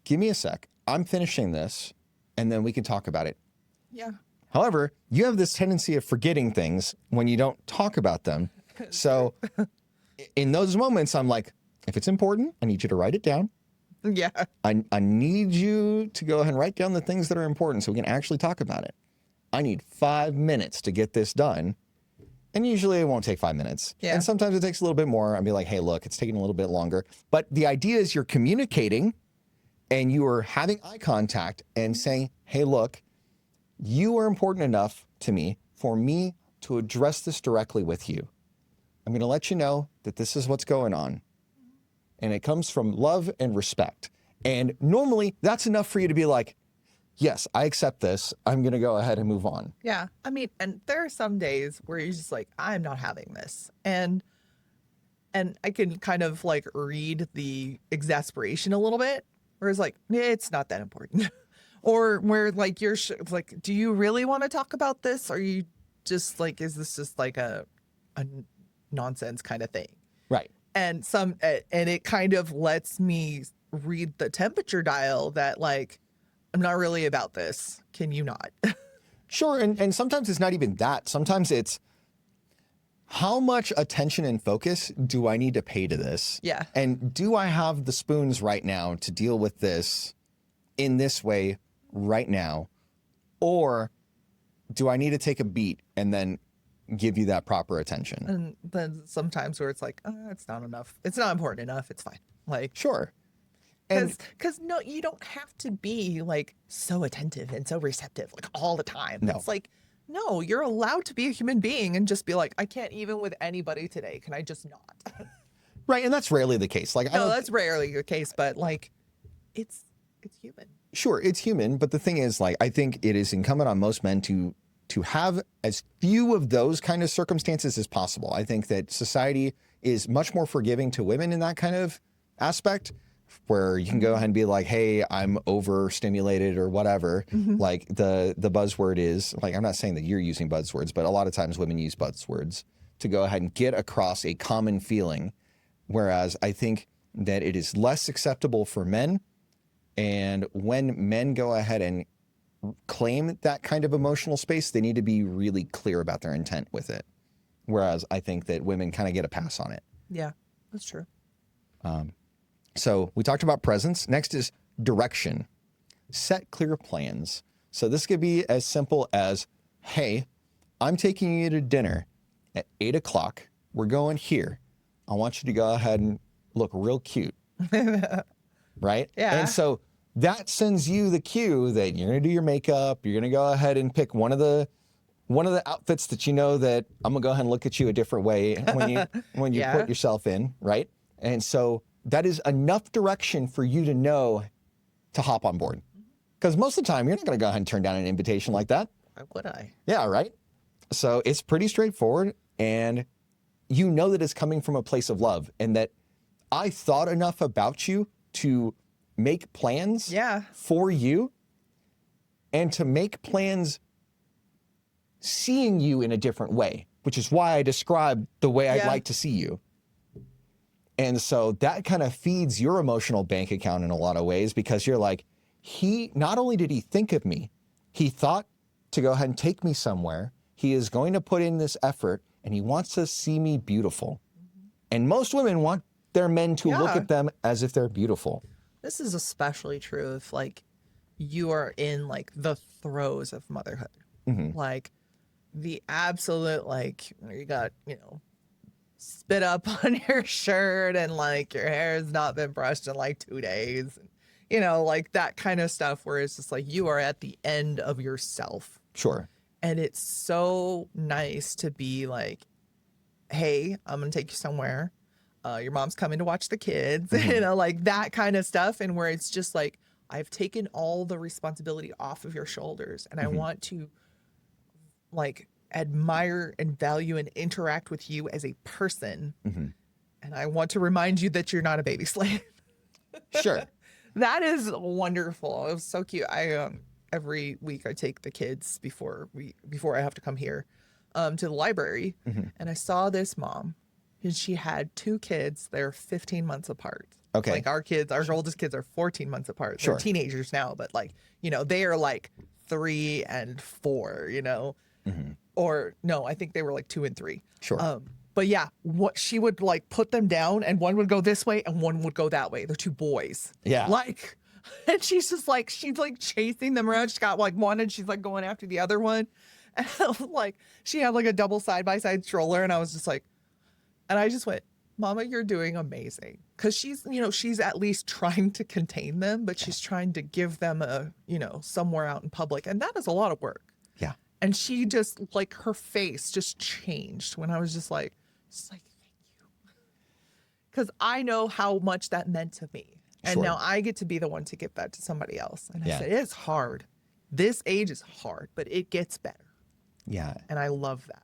Give me a sec. I'm finishing this and then we can talk about it. Yeah. However, you have this tendency of forgetting things when you don't talk about them. So in those moments, I'm like, if it's important, I need you to write it down. Yeah. I need you to go ahead and write down the things that are important so we can actually talk about it. I need 5 minutes to get this done. And usually it won't take 5 minutes. Yeah. And sometimes it takes a little bit more. I'll be like, hey, look, it's taking a little bit longer. But the idea is you're communicating and you are having eye contact and saying, hey, look, you are important enough to me for me to address this directly with you. I'm going to let you know that this is what's going on. And it comes from love and respect. And normally that's enough for you to be like, yes, I accept this. I'm going to go ahead and move on. Yeah. I mean, and there are some days where you're just like, I'm not having this. And I can kind of like read the exasperation a little bit, where it's like, yeah, it's not that important. Or where like you're like, do you really want to talk about this? Or you just like, is this just like a nonsense kind of thing? Right. And it kind of lets me read the temperature dial that like, I'm not really about this. Can you not? Sure. And sometimes it's not even that. Sometimes it's how much attention and focus do I need to pay to this? Yeah. And do I have the spoons right now to deal with this in this way right now? Or do I need to take a beat and then give you that proper attention? And then sometimes where it's like, it's not enough. It's not important enough. It's fine. Like, sure. Because no, you don't have to be like so attentive and so receptive like all the time. No. It's like No, you're allowed to be a human being and just be like, I can't even with anybody today. Can I just not? Right. And that's rarely the case. Like, I No, don't, that's rarely the case, but like, it's human. sure, it's human. But the thing is, like, I think it is incumbent on most men to have as few of those kind of circumstances as possible. I think that society is much more forgiving to women in that kind of aspect, where you can go ahead and be like, hey, I'm overstimulated or whatever. Like the buzzword is, like, I'm not saying that you're using buzzwords, but a lot of times women use buzzwords to go ahead and get across a common feeling. Whereas I think that it is less acceptable for men. And when men go ahead and claim that kind of emotional space, they need to be really clear about their intent with it. Whereas I think that women kind of get a pass on it. Yeah, that's true. So we talked about presence. Next is direction. Set clear plans. So this could be as simple as, hey, I'm taking you to dinner at 8 o'clock. We're going here. I want you to go ahead and look real cute. Right? Yeah. And so that sends you the cue that you're going to do your makeup. You're going to go ahead and pick one of the outfits that you know that I'm going to go ahead and look at you a different way when you Yeah. put yourself in, right? And so that is enough direction for you to know to hop on board. Because most of the time, you're not going to go ahead and turn down an invitation like that. Why would I? Yeah, right? So it's pretty straightforward, and you know that it's coming from a place of love, and that I thought enough about you to make plans Yeah. for you, and to make plans seeing you in a different way, which is why I described the way I'd Yeah. like to see you. And so that kind of feeds your emotional bank account in a lot of ways, because you're like, he not only did he think of me, he thought to go ahead and take me somewhere. He is going to put in this effort, and he wants to see me beautiful. And most women want their men to look Yeah. at them as if they're beautiful. This is especially true if like you are in like the throes of motherhood. Like the absolute, like you got, spit up on your shirt and like your hair has not been brushed in like 2 days. Like that kind of stuff where it's just like you are at the end of yourself. Sure. And it's so nice to be like, hey, I'm going to take you somewhere. Your mom's coming to watch the kids, like that kind of stuff. And where it's just like, I've taken all the responsibility off of your shoulders, and I want to like admire and value and interact with you as a person. And I want to remind you that you're not a baby slave. Sure. That is wonderful. It was so cute. I every week I take the kids before I have to come here to the library, and I saw this mom, and she had 2 kids. They're 15 months apart. Okay. Like our oldest kids are 14 months apart. Sure. They're teenagers now, but like, they are like 3 and 4, or no, I think they were like 2 and 3. Sure. But yeah, what she would like put them down, and one would go this way and one would go that way. They're 2 boys. Yeah. Like, and she's like chasing them around. She's got like one and she's like going after the other one. And like, she had like a double side-by-side stroller, and I was just like, and I just went, Mama, you're doing amazing. Cause she's at least trying to contain them, but she's trying to give them a, somewhere out in public. And that is a lot of work. Yeah. And she just like, her face just changed when I was just like, thank you. Cause I know how much that meant to me. And Sure. now I get to be the one to give that to somebody else. And I Yeah. said, it's hard. This age is hard, but it gets better. Yeah. And I love that.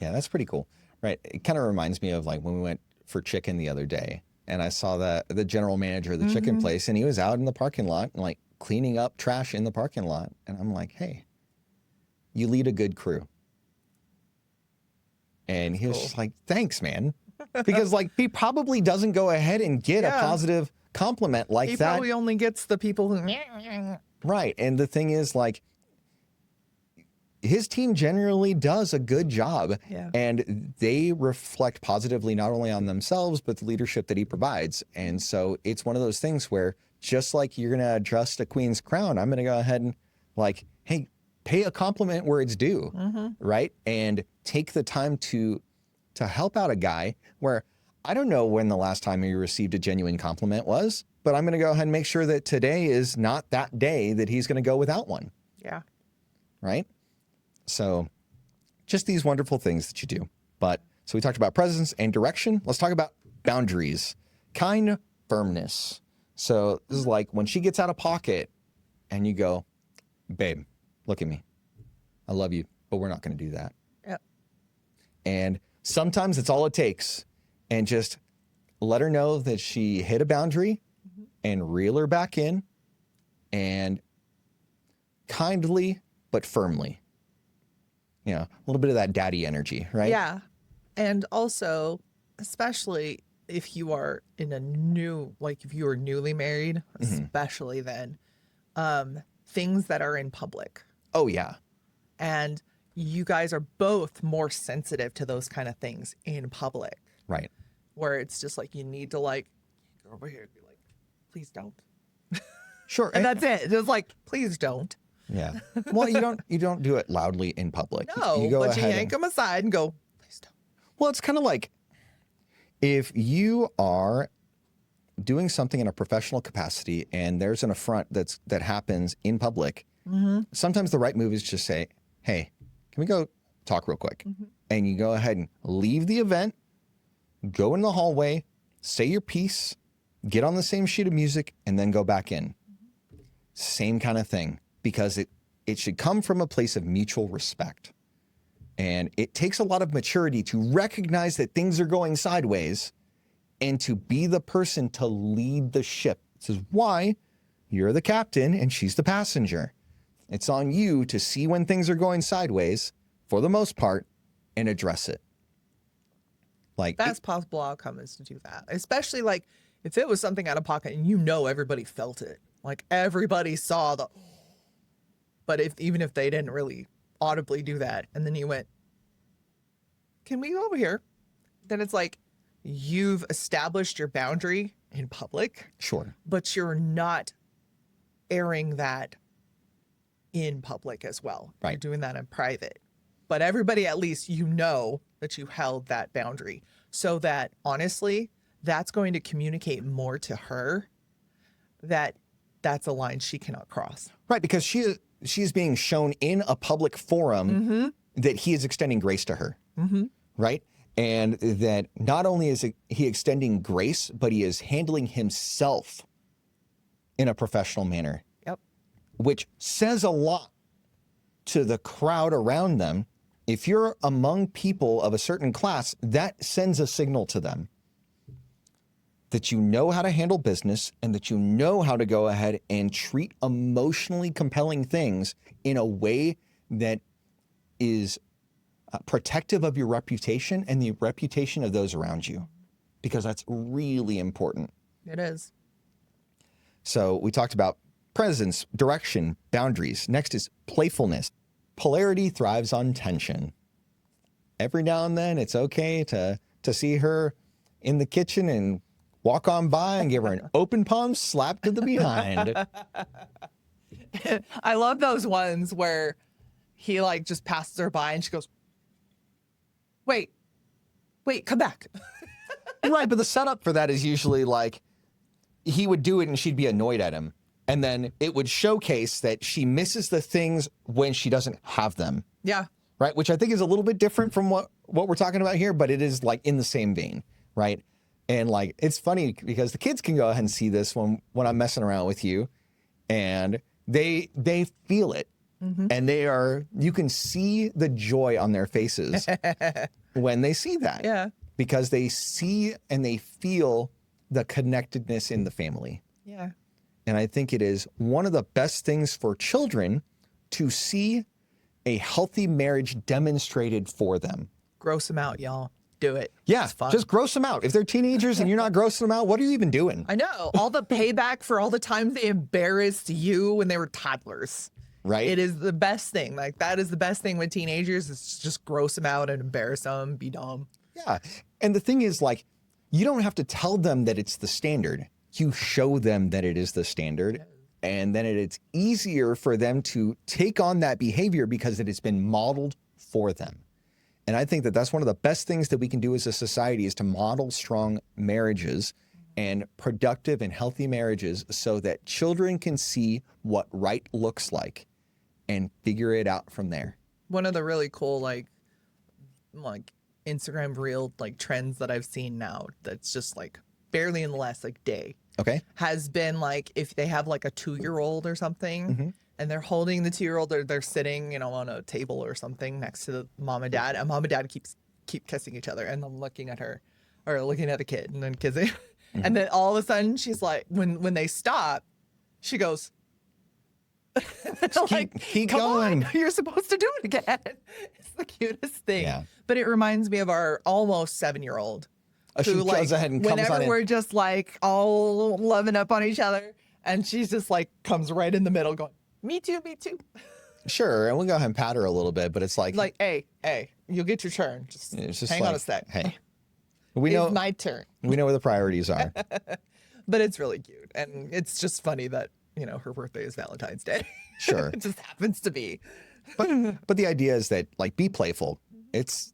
Yeah, that's pretty cool. Right. It kind of reminds me of like when we went for chicken the other day, and I saw the general manager of the chicken place, and he was out in the parking lot and like cleaning up trash in the parking lot. And I'm like, hey, you lead a good crew. And he was just like, thanks, man. Because like he probably doesn't go ahead and get a Yeah. positive compliment like He that. probably only gets the people who, Right. And the thing is, like, his team generally does a good job. Yeah. And they reflect positively not only on themselves, but the leadership that he provides. And so it's one of those things where just like you're going to adjust a queen's crown, I'm going to go ahead and like, hey, pay a compliment where it's due. Right. And take the time to help out a guy where I don't know when the last time you received a genuine compliment was, but I'm going to go ahead and make sure that today is not that day that he's going to go without one. yeah. Right. So just these wonderful things that you do. But so we talked about presence and direction. Let's talk about boundaries, kind firmness. So this is like when she gets out of pocket and you go, babe, look at me. I love you, but we're not going to do that. Yep. And sometimes it's all it takes. And just let her know that she hit a boundary and reel her back in and kindly but firmly. You know, a little bit of that daddy energy, right? Yeah. And also, especially if you are in a new, like if you are newly married, especially then, things that are in public. Oh, yeah. And you guys are both more sensitive to those kind of things in public, Right. where it's just like you need to like go over here and be like, please don't. Sure. And that's it. Just like, please don't. Yeah. Well, you don't do it loudly in public. No, you go but you ahead yank them aside and go, please don't. Well, it's kind of like if you are doing something in a professional capacity and there's an affront that happens in public, sometimes the right move is just say, hey, can we go talk real quick? And you go ahead and leave the event, go in the hallway, say your piece, get on the same sheet of music, and then go back in. Same kind of thing, because it should come from a place of mutual respect. And it takes a lot of maturity to recognize that things are going sideways and to be the person to lead the ship. This is why you're the captain and she's the passenger. It's on you to see when things are going sideways, for the most part, and address it. Like Best possible outcome is to do that. Especially like if it was something out of pocket and you know everybody felt it. Like everybody saw the, but even if they didn't really audibly do that, and then you went, can we go over here? Then it's like you've established your boundary in public, Sure. but you're not airing that in public as well. Right. You're doing that in private. But everybody, at least you know that you held that boundary, so that honestly, that's going to communicate more to her that that's a line she cannot cross. Right, because she's being shown in a public forum that he is extending grace to her. Right? And that not only is he extending grace, but he is handling himself in a professional manner. Yep. Which says a lot to the crowd around them. If you're among people of a certain class, that sends a signal to them that you know how to handle business and that you know how to go ahead and treat emotionally compelling things in a way that is protective of your reputation and the reputation of those around you, because that's really important. It is. So we talked about presence, direction, boundaries. Next is playfulness. Polarity thrives on tension. Every now and then it's okay to see her in the kitchen and walk on by and give her an open palm slap to the behind. I love those ones where he like just passes her by and she goes, wait, come back. Right, but the setup for that is usually like he would do it and she'd be annoyed at him. And then it would showcase that she misses the things when she doesn't have them. Yeah. Right, which I think is a little bit different from what we're talking about here, but it is like in the same vein, right? And like, it's funny because the kids can go ahead and see this when I'm messing around with you, and they feel it. And you can see the joy on their faces when they see that. Yeah. Because they see and they feel the connectedness in the family. Yeah. And I think it is one of the best things for children to see a healthy marriage demonstrated for them. Gross them out, y'all. Do it. Yeah, It's fun. just gross them out. If they're teenagers and you're not grossing them out, what are you even doing? I know. All the payback for all the times they embarrassed you when they were toddlers. Right? It is the best thing. Like, that is the best thing with teenagers, is just gross them out and embarrass them, be dumb. Yeah. And the thing is, like, you don't have to tell them that it's the standard. You show them that it is the standard. And then it's easier for them to take on that behavior because it has been modeled for them. And I think that that's one of the best things that we can do as a society, is to model strong marriages and productive and healthy marriages so that children can see what right looks like and figure it out from there. One of the really cool, like, like Instagram reel like trends that I've seen now that's just like barely in the last like day Okay. has been like if they have like a 2-year-old or something Mm-hmm. and they're holding the 2-year-old, they're sitting, you know, on a table or something next to the mom and dad, and mom and dad keep kissing each other, and I'm looking at her or looking at the kid and then kissing. And then all of a sudden she's like, when they stop, she goes, keep come going. on, you're supposed to do it again. It's the cutest thing. Yeah. But it reminds me of our almost 7-year-old. She Who, goes like, ahead and comes whenever on in. we're just like all loving up on each other, and she's just like comes right in the middle going, me too, me too. Sure, and we'll go ahead and pat her a little bit, but it's like, Like, hey, you'll get your turn. Just, it's just hang on like, a sec. Hey, we It's know my turn. we know where the priorities are. But it's really cute. And it's just funny that, you know, her birthday is Valentine's Day. Sure. It just happens to be. But the idea is that, like, be playful. It's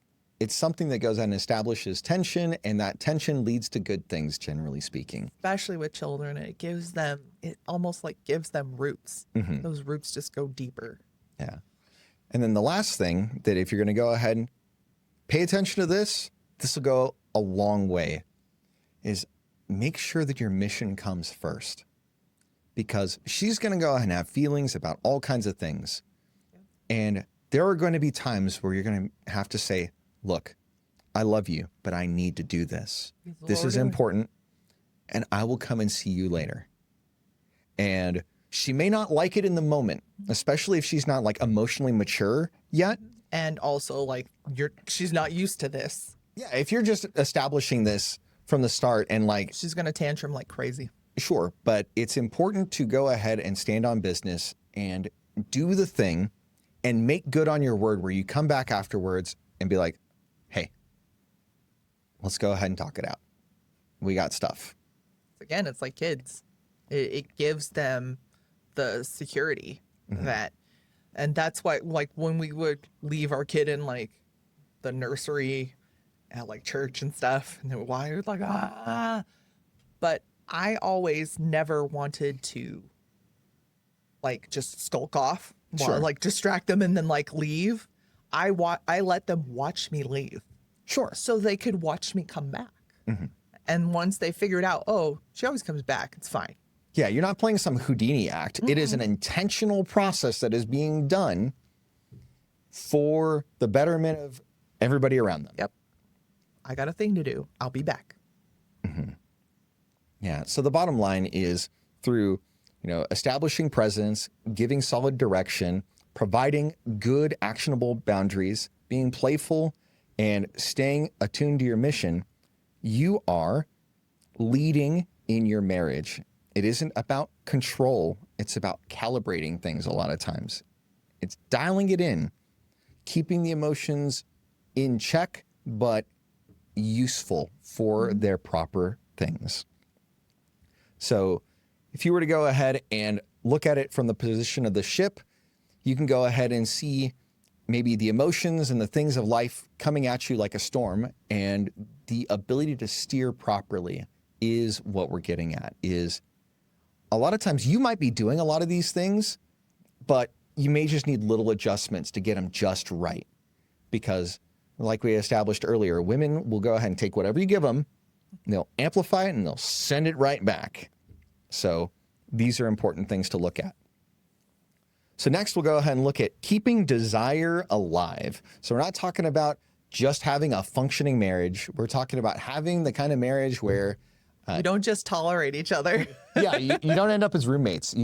something that goes and establishes tension, and that tension leads to good things, generally speaking. Especially with children, it almost like gives them roots. Mm-hmm. Those roots just go deeper. Yeah. And then the last thing that if you're going to go ahead and pay attention to this will go a long way, is make sure that your mission comes first. Because she's going to go ahead and have feelings about all kinds of things. And there are going to be times where you're going to have to say, look, I love you, but I need to do this. This is important, and I will come and see you later. And she may not like it in the moment, especially if she's not like emotionally mature yet. And also like she's not used to this. Yeah, if you're just establishing this from the start and like, She's going to tantrum like crazy. sure, but it's important to go ahead and stand on business and do the thing and make good on your word, where you come back afterwards and be like, hey, let's go ahead and talk it out. We got stuff. Again, it's like kids. It gives them the security that, and that's why, like, when we would leave our kid in like the nursery at like church and stuff, and they were wired like, but I always never wanted to like just skulk off, Sure. like distract them and then like leave. I let them watch me leave. Sure. So they could watch me come back. And once they figured out, oh, she always comes back, it's fine. Yeah, you're not playing some Houdini act. It is an intentional process that is being done for the betterment of everybody around them. Yep. I got a thing to do. I'll be back. Yeah. So the bottom line is through, establishing presence, giving solid direction, providing good actionable boundaries, being playful, and staying attuned to your mission, you are leading in your marriage. It isn't about control. It's about calibrating things a lot of times. It's dialing it in, keeping the emotions in check, but useful for their proper things. So if you were to go ahead and look at it from the position of the ship, you can go ahead and see maybe the emotions and the things of life coming at you like a storm, and the ability to steer properly is what we're getting at. Is a lot of times you might be doing a lot of these things, but you may just need little adjustments to get them just right. Because like we established earlier, women will go ahead and take whatever you give them, they'll amplify it, and they'll send it right back. So these are important things to look at. So next we'll go ahead and look at keeping desire alive. So we're not talking about just having a functioning marriage. We're talking about having the kind of marriage where You don't just tolerate each other. yeah, you don't end up as roommates.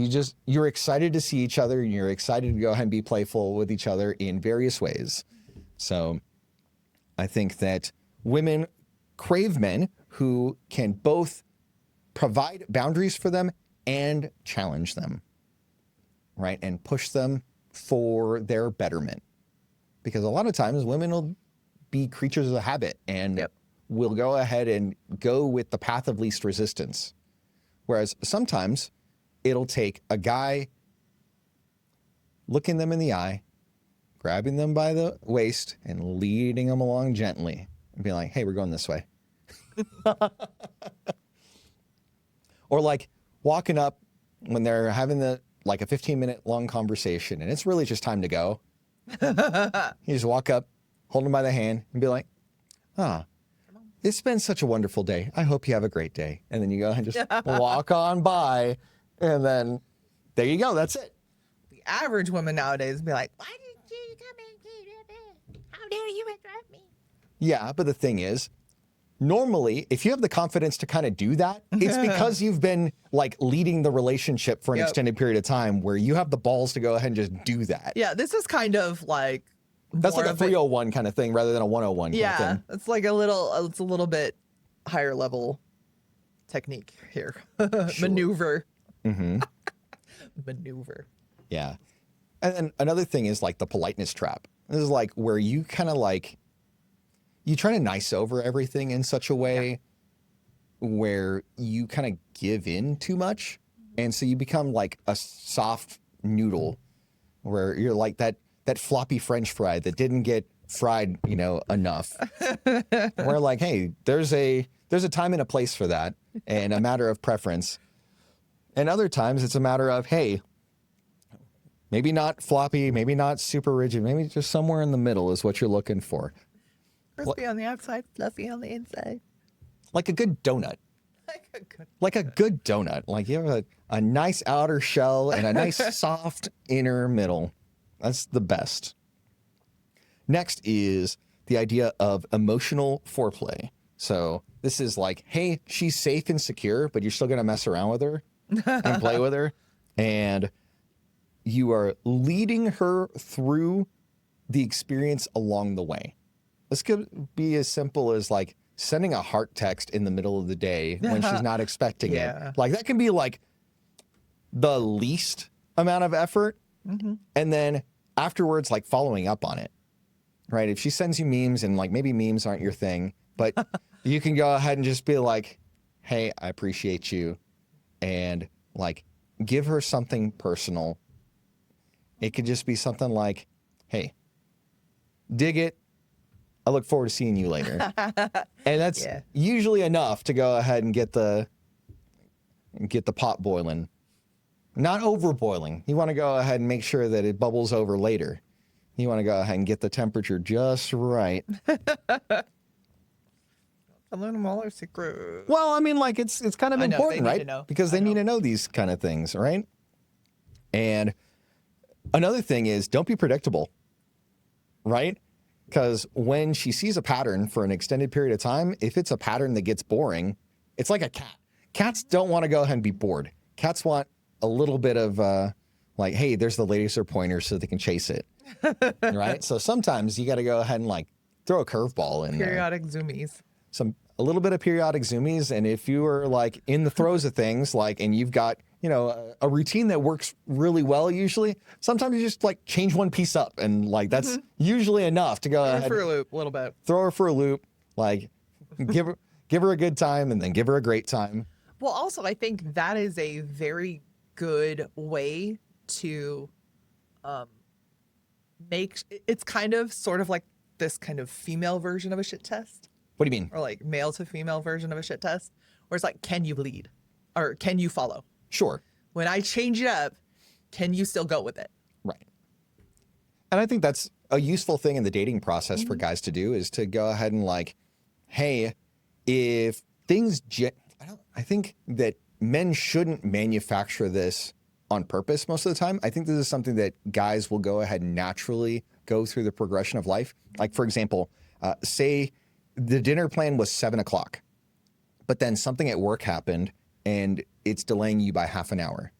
You're excited to see each other, and you're excited to go ahead and be playful with each other in various ways. So I think that women crave men who can both provide boundaries for them and challenge them, right? And push them for their betterment. Because a lot of times women will be creatures of habit and will go ahead and go with the path of least resistance. Whereas sometimes it'll take a guy looking them in the eye, grabbing them by the waist, and leading them along gently and being like, hey, we're going this way. Or like walking up when they're having a 15-minute long conversation and it's really just time to go. You just walk up, hold them by the hand and be like, ah, it's been such a wonderful day. I hope you have a great day. And then you go ahead and just walk on by, and then there you go. That's it. The average woman nowadays would be like, why did you come in? How dare you interrupt me? Yeah, but the thing is, normally, if you have the confidence to kind of do that, it's because you've been like leading the relationship for an extended period of time where you have the balls to go ahead and just do that. Yeah, this is kind of like That's more like a of 301 kind of thing rather than a 101 kind of yeah, thing. it's like it's a little bit higher level technique here. Maneuver. Maneuver. Yeah. And then another thing is like the politeness trap. This is like where you kind of like, you try to nice over everything in such a way where you kind of give in too much. And so you become like a soft noodle where you're like that floppy French fry that didn't get fried, enough. We're like, hey, there's a time and a place for that and a matter of preference. And other times it's a matter of, hey, maybe not floppy, maybe not super rigid, maybe just somewhere in the middle is what you're looking for. Crispy on the outside, fluffy on the inside. Like a good donut. Like a good donut. Like you have a nice outer shell and a nice soft inner middle. That's the best. Next is the idea of emotional foreplay. So this is like, hey, she's safe and secure, but you're still going to mess around with her and play with her. And you are leading her through the experience along the way. This could be as simple as like sending a heart text in the middle of the day when she's not expecting it. Like that can be like the least amount of effort. And then afterwards, like following up on it, right? If she sends you memes and like maybe memes aren't your thing, but you can go ahead and just be like, hey, I appreciate you. And like give her something personal. It could just be something like, hey, dig it. I look forward to seeing you later. And that's usually enough to go ahead and get the pot boiling. Not over boiling. You want to go ahead and make sure that it bubbles over later. You want to go ahead and get the temperature just right. I learned them all our secret. Well, I mean, like it's kind of important, right? Because they need to know these kind of things, right? And another thing is don't be predictable, right? Because when she sees a pattern for an extended period of time, if it's a pattern that gets boring, it's like a cat. Cats don't want to go ahead and be bored. Cats want a little bit of like, hey, there's the laser pointer so they can chase it, right? So sometimes you got to go ahead and like throw a curveball in periodic zoomies. A little bit of periodic zoomies. And if you are like in the throes of things, like, and you've got, a routine that works really well, usually, sometimes you just like change one piece up and like, that's usually enough to go ahead. Throw her for a loop a little bit. Throw her for a loop, like give her a good time and then give her a great time. Well, also, I think that is a very good way to it's kind of sort of like this kind of female version of a shit test. What do you mean? Or like male to female version of a shit test, where it's like, can you lead or can you follow? Sure. When I change it up, can you still go with it? Right. And I think that's a useful thing in the dating process for guys to do is to go ahead and like, hey, if things, I think that men shouldn't manufacture this on purpose most of the time. I think this is something that guys will go ahead and naturally go through the progression of life. Like, for example, say the dinner plan was 7:00, but then something at work happened and it's delaying you by half an hour.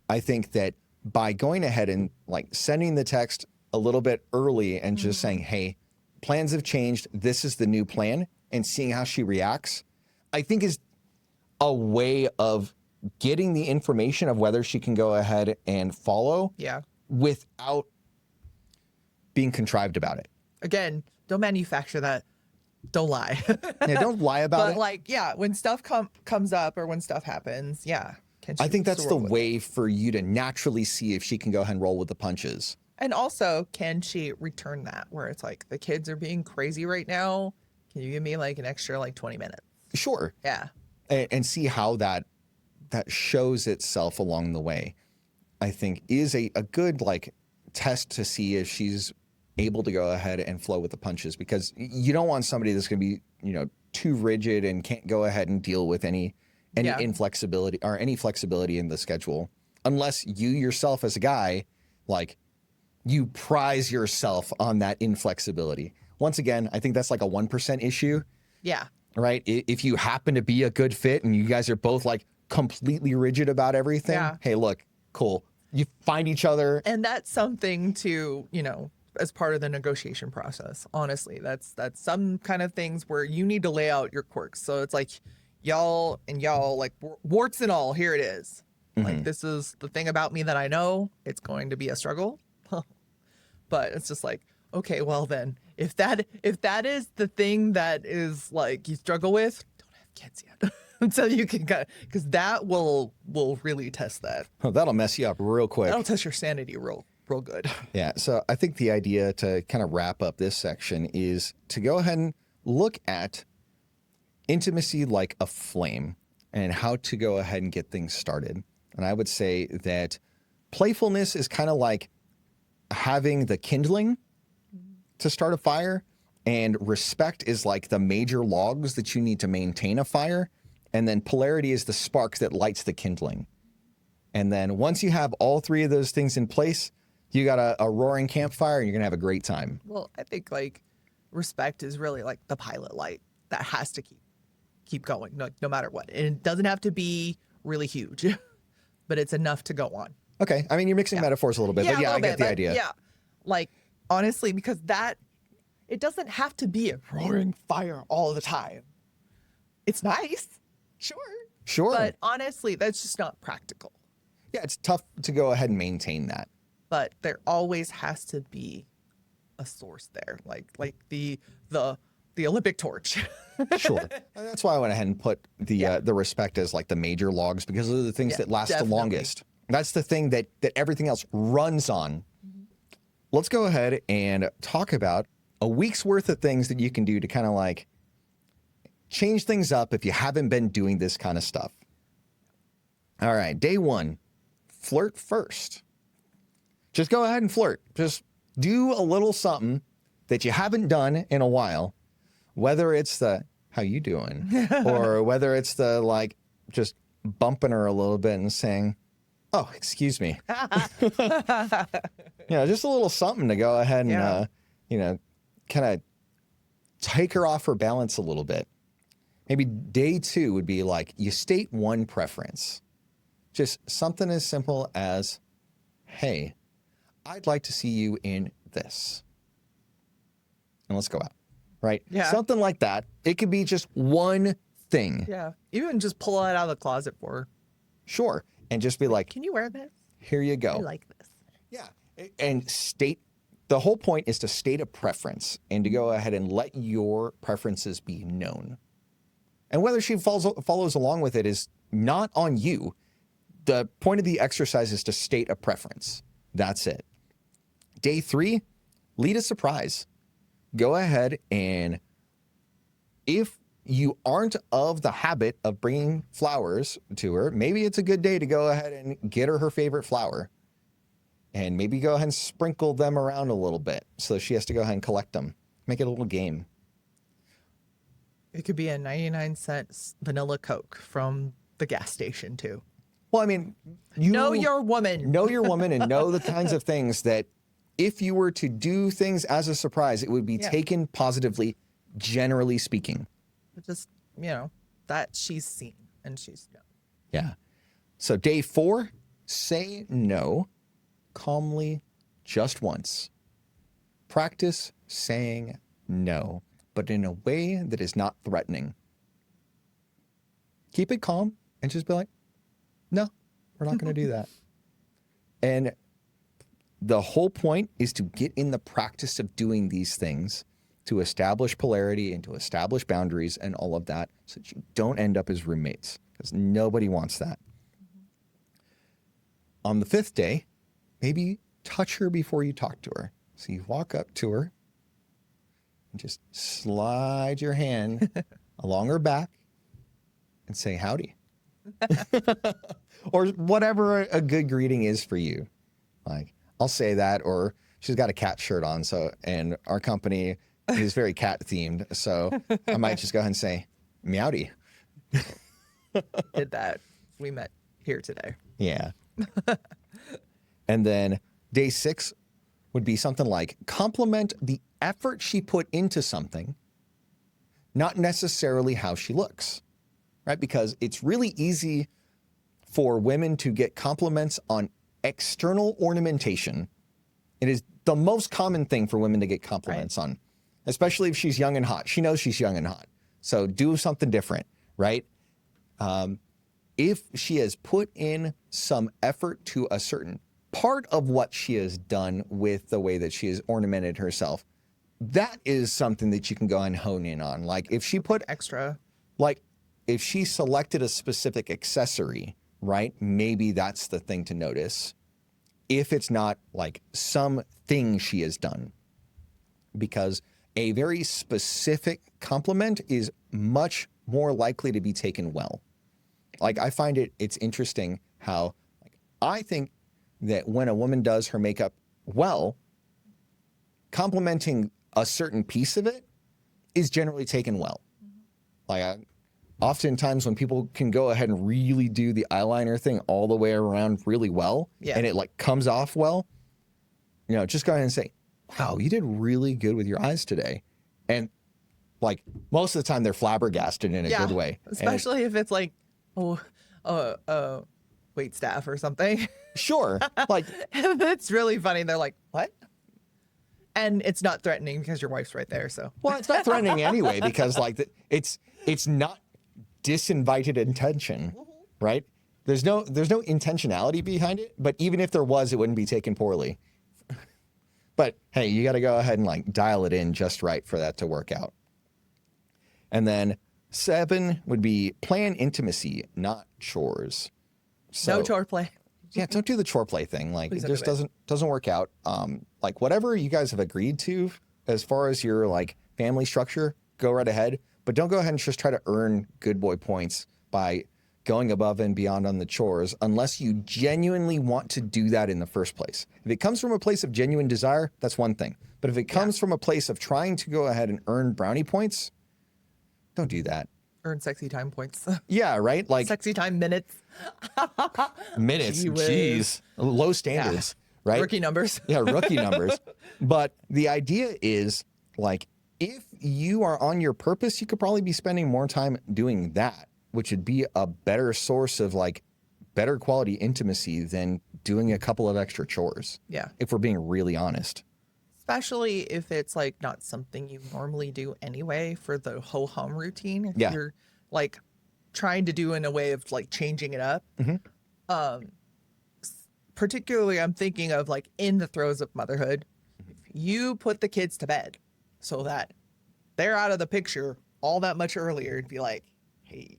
I think that by going ahead and like sending the text a little bit early and just saying, hey, plans have changed. This is the new plan, and seeing how she reacts, I think is a way of getting the information of whether she can go ahead and follow without being contrived about it. Again, don't manufacture that. Don't lie. Yeah, don't lie about it. But like, when stuff comes up or when stuff happens, I think that's the way for you to naturally see if she can go ahead and roll with the punches. And also, can she return that where it's like, the kids are being crazy right now? Can you give me like an extra like 20 minutes? Sure. Yeah. And see how that shows itself along the way, I think is a good like test to see if she's able to go ahead and flow with the punches, because you don't want somebody that's going to be, too rigid and can't go ahead and deal with any Yeah. inflexibility or any flexibility in the schedule, unless you yourself as a guy, like, you prize yourself on that inflexibility. Once again, I think that's like a 1% issue, Yeah. right? If you happen to be a good fit and you guys are both like completely rigid about everything, Yeah. hey, look, cool. You find each other. And that's something to, as part of the negotiation process. Honestly, that's some kind of things where you need to lay out your quirks. So it's like y'all, like warts and all, here it is. Like, this is the thing about me that I know. It's going to be a struggle. But it's just like, okay, well then, if that is the thing that is like you struggle with, don't have kids yet. Until you can because that will really test that. Oh, that'll mess you up real quick. That'll test your sanity real good. Yeah. So I think the idea to kind of wrap up this section is to go ahead and look at intimacy like a flame and how to go ahead and get things started. And I would say that playfulness is kind of like having the kindling to start a fire, and respect is like the major logs that you need to maintain a fire. And then polarity is the spark that lights the kindling. And then once you have all three of those things in place, you got a roaring campfire and you're going to have a great time. Well, I think like respect is really like the pilot light that has to keep going no matter what. And it doesn't have to be really huge, but it's enough to go on. Okay. I mean, you're mixing metaphors a little bit, but yeah, I get the idea. Yeah. Like, honestly, because it doesn't have to be a roaring fire all the time. It's nice. Sure. But honestly, that's just not practical. Yeah, it's tough to go ahead and maintain that. But there always has to be a source there, like the Olympic torch. Sure. And that's why I went ahead and put the respect as like the major logs, because those are the things that last the longest. That's the thing that everything else runs on. Let's go ahead and talk about a week's worth of things that you can do to kind of like change things up if you haven't been doing this kind of stuff. All right, day 1, flirt first. Just go ahead and flirt. Just do a little something that you haven't done in a while, whether it's the, how you doing? Or whether it's the, like, just bumping her a little bit and saying, oh, excuse me. Just a little something to go ahead and, kind of take her off her balance a little bit. Maybe day 2 would be like, you state one preference. Just something as simple as, hey, I'd like to see you in this. And let's go out, right? Yeah. Something like that. It could be just one thing. Yeah. Even just pull it out of the closet for her. Sure. And just be like, can you wear this? Here you go. I like this. Yeah. And the whole point is to state a preference and to go ahead and let your preferences be known. And whether she follows along with it is not on you. The point of the exercise is to state a preference. That's it. Day 3, lead a surprise. Go ahead and if you aren't of the habit of bringing flowers to her, maybe it's a good day to go ahead and get her favorite flower. And maybe go ahead and sprinkle them around a little bit so she has to go ahead and collect them. Make it a little game. It could be a 99-cent vanilla Coke from the gas station, too. Well, I mean, you know your woman. Know your woman and know the kinds of things that if you were to do things as a surprise, it would be taken positively, generally speaking. Just, that she's seen and she's known. Yeah. So day 4, say no calmly just once. Practice saying no, but in a way that is not threatening. Keep it calm and just be like, no, we're not going to do that. And the whole point is to get in the practice of doing these things to establish polarity and to establish boundaries and all of that so that you don't end up as roommates, because nobody wants that. On the 5th day, maybe touch her before you talk to her. So you walk up to her and just slide your hand along her back and say howdy. Or whatever a good greeting is for you. Like, I'll say that, or she's got a cat shirt on. So, and our company is very cat themed. So I might just go ahead and say, meowdy. Did that. We met here today. Yeah. And then day 6 would be something like compliment the effort she put into something, not necessarily how she looks, right? Because it's really easy for women to get compliments on external ornamentation. It is the most common thing for women to get compliments on, especially if she's young and hot. She knows she's young and hot. So do something different, right? If she has put in some effort to a certain part of what she has done with the way that she has ornamented herself, that is something that you can go and hone in on. Like if she put Extra. like if she selected a specific accessory, right? Maybe that's the thing to notice. If it's not like something she has done, because a very specific compliment is much more likely to be taken well. Like I find it's interesting how like, I think that when a woman does her makeup well, complimenting a certain piece of it is generally taken well. Like oftentimes when people can go ahead and really do the eyeliner thing all the way around really well, and it like comes off well, you know, just go ahead and say, wow, you did really good with your eyes today. And like most of the time they're flabbergasted in a good way. Especially if it's like, wait staff or something. Sure. Like it's really funny. They're like, what? And it's not threatening because your wife's right there. So well, it's not threatening anyway, because like it's not disinvited intention, right? There's no intentionality behind it, but even if there was, it wouldn't be taken poorly. But hey, you got to go ahead and like dial it in just right for that to work out. And then 7 would be plan intimacy, not chores. So, no chore play. Yeah, don't do the chore play thing. Like Please it don't just do it. doesn't work out. Like whatever you guys have agreed to as far as your like family structure, go right ahead. But don't go ahead and just try to earn good boy points by going above and beyond on the chores unless you genuinely want to do that in the first place. If it comes from a place of genuine desire, that's one thing. But if it comes from a place of trying to go ahead and earn brownie points, don't do that. Earn sexy time points. Yeah, right? Like Sexy time minutes. minutes, Gee whiz. jeez, low standards, right? Rookie numbers. Yeah, rookie numbers. But the idea is like, if you are on your purpose, you could probably be spending more time doing that, which would be a better source of like better quality intimacy than doing a couple of extra chores. Yeah. If we're being really honest. Especially if it's like not something you normally do anyway for the whole home routine. If Yeah. you're like trying to do in a way of like changing it up. Particularly I'm thinking of like in the throes of motherhood, if you put the kids to bed so that they're out of the picture all that much earlier and be like, hey,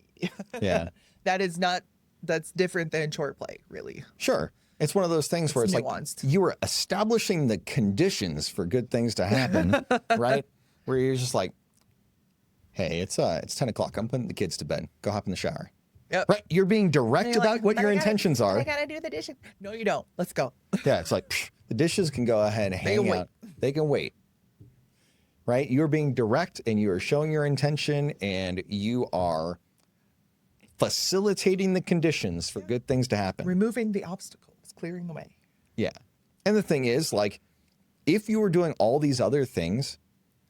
Yeah. that's different than short play, really. Sure. It's one of those things where it's nuanced. like you are establishing the conditions for good things to happen, right? Where you're just like, hey, it's 10 o'clock. I'm putting the kids to bed. Go hop in the shower. Yep. Right? You're being direct You're about like, what "But your I gotta- intentions are. I gotta do the dishes. No, you don't. Let's go. Yeah, it's like psh, the dishes can go ahead and hang can wait. out. They can wait. Right? You're being direct and you are showing your intention and you are facilitating the conditions for good things to happen. Removing the obstacles, clearing the way. Yeah. And the thing is, like, if you were doing all these other things,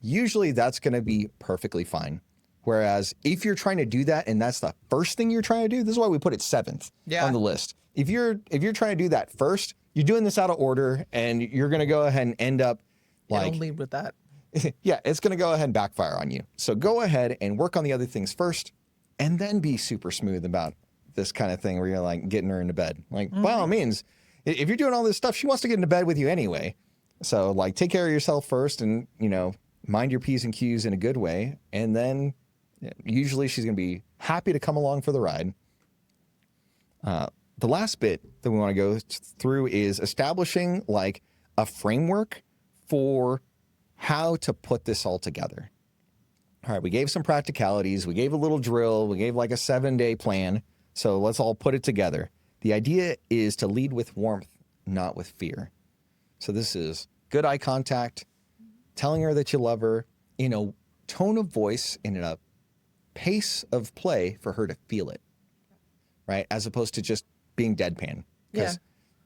usually that's going to be perfectly fine. Whereas if you're trying to do that and that's the first thing you're trying to do, this is why we put it 7th on the list. If you're trying to do that first, you're doing this out of order and you're going to go ahead and end up like, Don't lead with that. yeah, it's going to go ahead and backfire on you. So go ahead and work on the other things first and then be super smooth about this kind of thing where you're like getting her into bed. Like, by all means, if you're doing all this stuff, she wants to get into bed with you anyway. So like take care of yourself first and, you know, mind your P's and Q's in a good way. And then usually she's going to be happy to come along for the ride. The last bit that we want to go through is establishing like a framework for how to put this all together. All right, we gave some practicalities. We gave a little drill. We gave like a 7-day plan. So let's all put it together. The idea is to lead with warmth, not with fear. So this is good eye contact, telling her that you love her in a tone of voice and in a pace of play for her to feel it, right? As opposed to just being deadpan. Because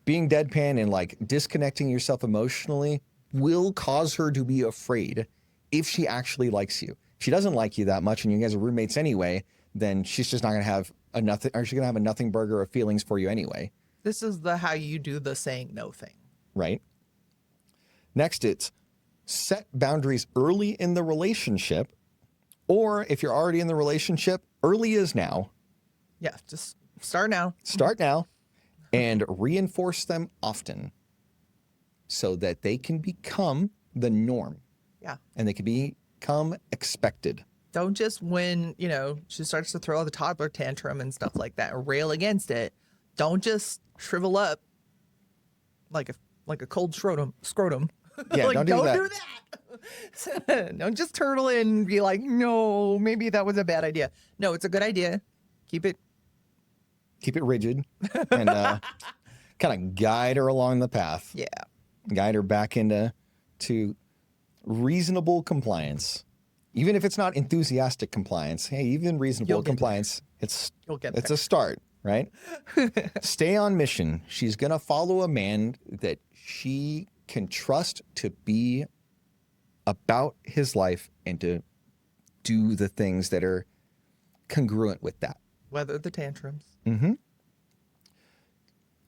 being deadpan and like disconnecting yourself emotionally will cause her to be afraid if she actually likes you. If she doesn't like you that much and you guys are roommates anyway, then she's just not going to have a nothing, or she's going to have a nothing burger of feelings for you anyway. This is the how you do the saying no thing. Right. Next, it's set boundaries early in the relationship, or if you're already in the relationship, early is now. Yeah, just start now. Start now and reinforce them often so that they can become the norm. Yeah. And they can become expected. Don't just when, you know, she starts to throw the toddler tantrum and stuff like that and rail against it. Don't just shrivel up like a cold scrotum. Yeah, like, don't do that. Don't just turtle in and be like, no, maybe that was a bad idea. No, it's a good idea. Keep it rigid and kind of guide her along the path. Yeah. Guide her back into reasonable compliance. Even if it's not enthusiastic compliance, hey, even reasonable compliance, it's a start, right? Stay on mission. She's going to follow a man that she can trust to be about his life and to do the things that are congruent with that. Weather the tantrums. Mm-hmm.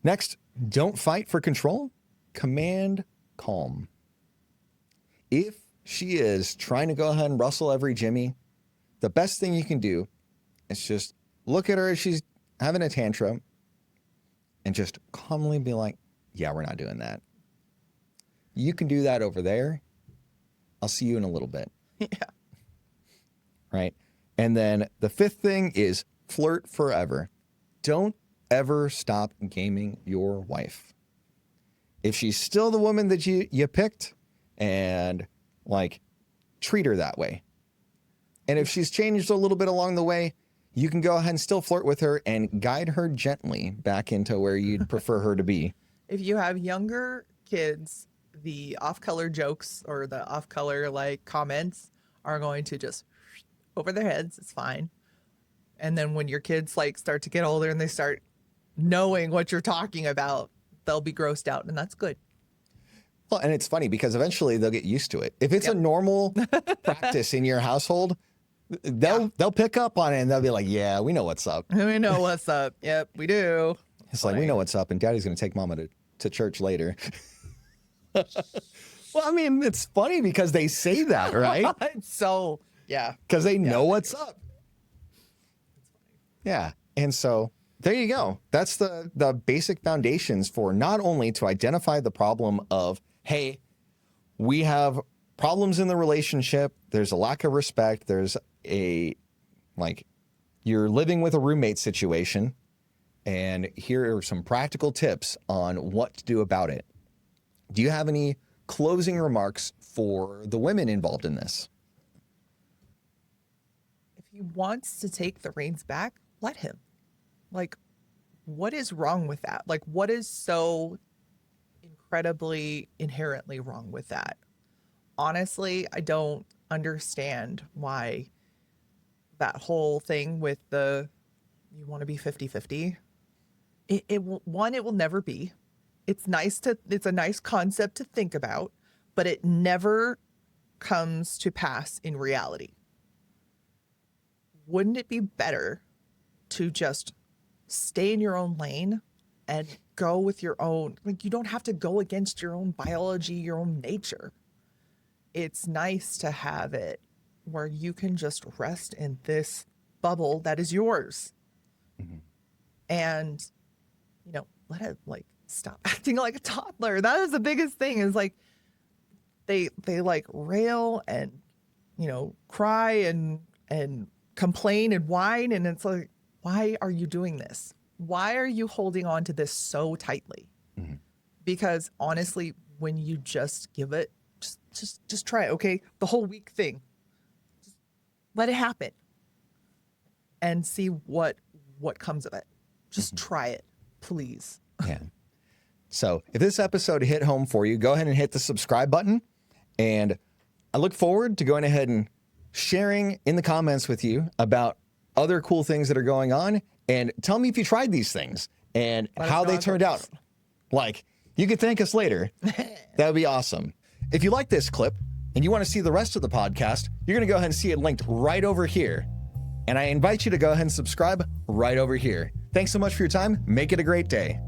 Next, don't fight for control. Command calm. If she is trying to go ahead and rustle every Jimmy, the best thing you can do is just look at her as she's having a tantrum and just calmly be like, yeah, we're not doing that. You can do that over there. I'll see you in a little bit. Yeah. Right. And then the fifth thing is flirt forever. Don't ever stop gaming your wife. If she's still the woman that you picked, and like treat her that way. And if she's changed a little bit along the way, you can go ahead and still flirt with her and guide her gently back into where you'd prefer her to be. If you have younger kids, the off-color jokes or the off-color like comments are going to just over their heads. It's fine. And then when your kids like start to get older and they start knowing what you're talking about, they'll be grossed out, and that's good. Well, and it's funny because eventually they'll get used to it. If it's a normal practice in your household, they'll pick up on it and they'll be like, yeah, we know what's up. We know what's up. Yep, we do. It's like, we know what's up, and Daddy's going to take Mama to church later. Well, I mean, it's funny because they say that, right? So, yeah. Because they know what's up. Yeah. And so there you go. That's the basic foundations for not only to identify the problem of, hey, we have problems in the relationship. There's a lack of respect. There's a, like, you're living with a roommate situation. And here are some practical tips on what to do about it. Do you have any closing remarks for the women involved in this? If he wants to take the reins back, let him. Like, what is wrong with that? Like, what is so incredibly inherently wrong with that? Honestly, I don't understand why that whole thing with you want to be 50-50. It will never be. It's a nice concept to think about, but it never comes to pass in reality. Wouldn't it be better to just stay in your own lane and go with your own, like, you don't have to go against your own biology, your own nature. It's nice to have it where you can just rest in this bubble that is yours. Mm-hmm. And, let it like stop acting like a toddler. That is the biggest thing, is like they like rail and, cry and complain and whine. And it's like, why are you doing this? Why are you holding on to this so tightly? Mm-hmm. Because honestly, when you just give it, just try it. Okay. The whole week thing, just let it happen and see what comes of it. Just try it, please. Yeah. So if this episode hit home for you, go ahead and hit the subscribe button. And I look forward to going ahead and sharing in the comments with you about other cool things that are going on. And tell me if you tried these things and how they turned out. Like, you could thank us later. That would be awesome. If you like this clip and you want to see the rest of the podcast, you're going to go ahead and see it linked right over here. And I invite you to go ahead and subscribe right over here. Thanks so much for your time. Make it a great day.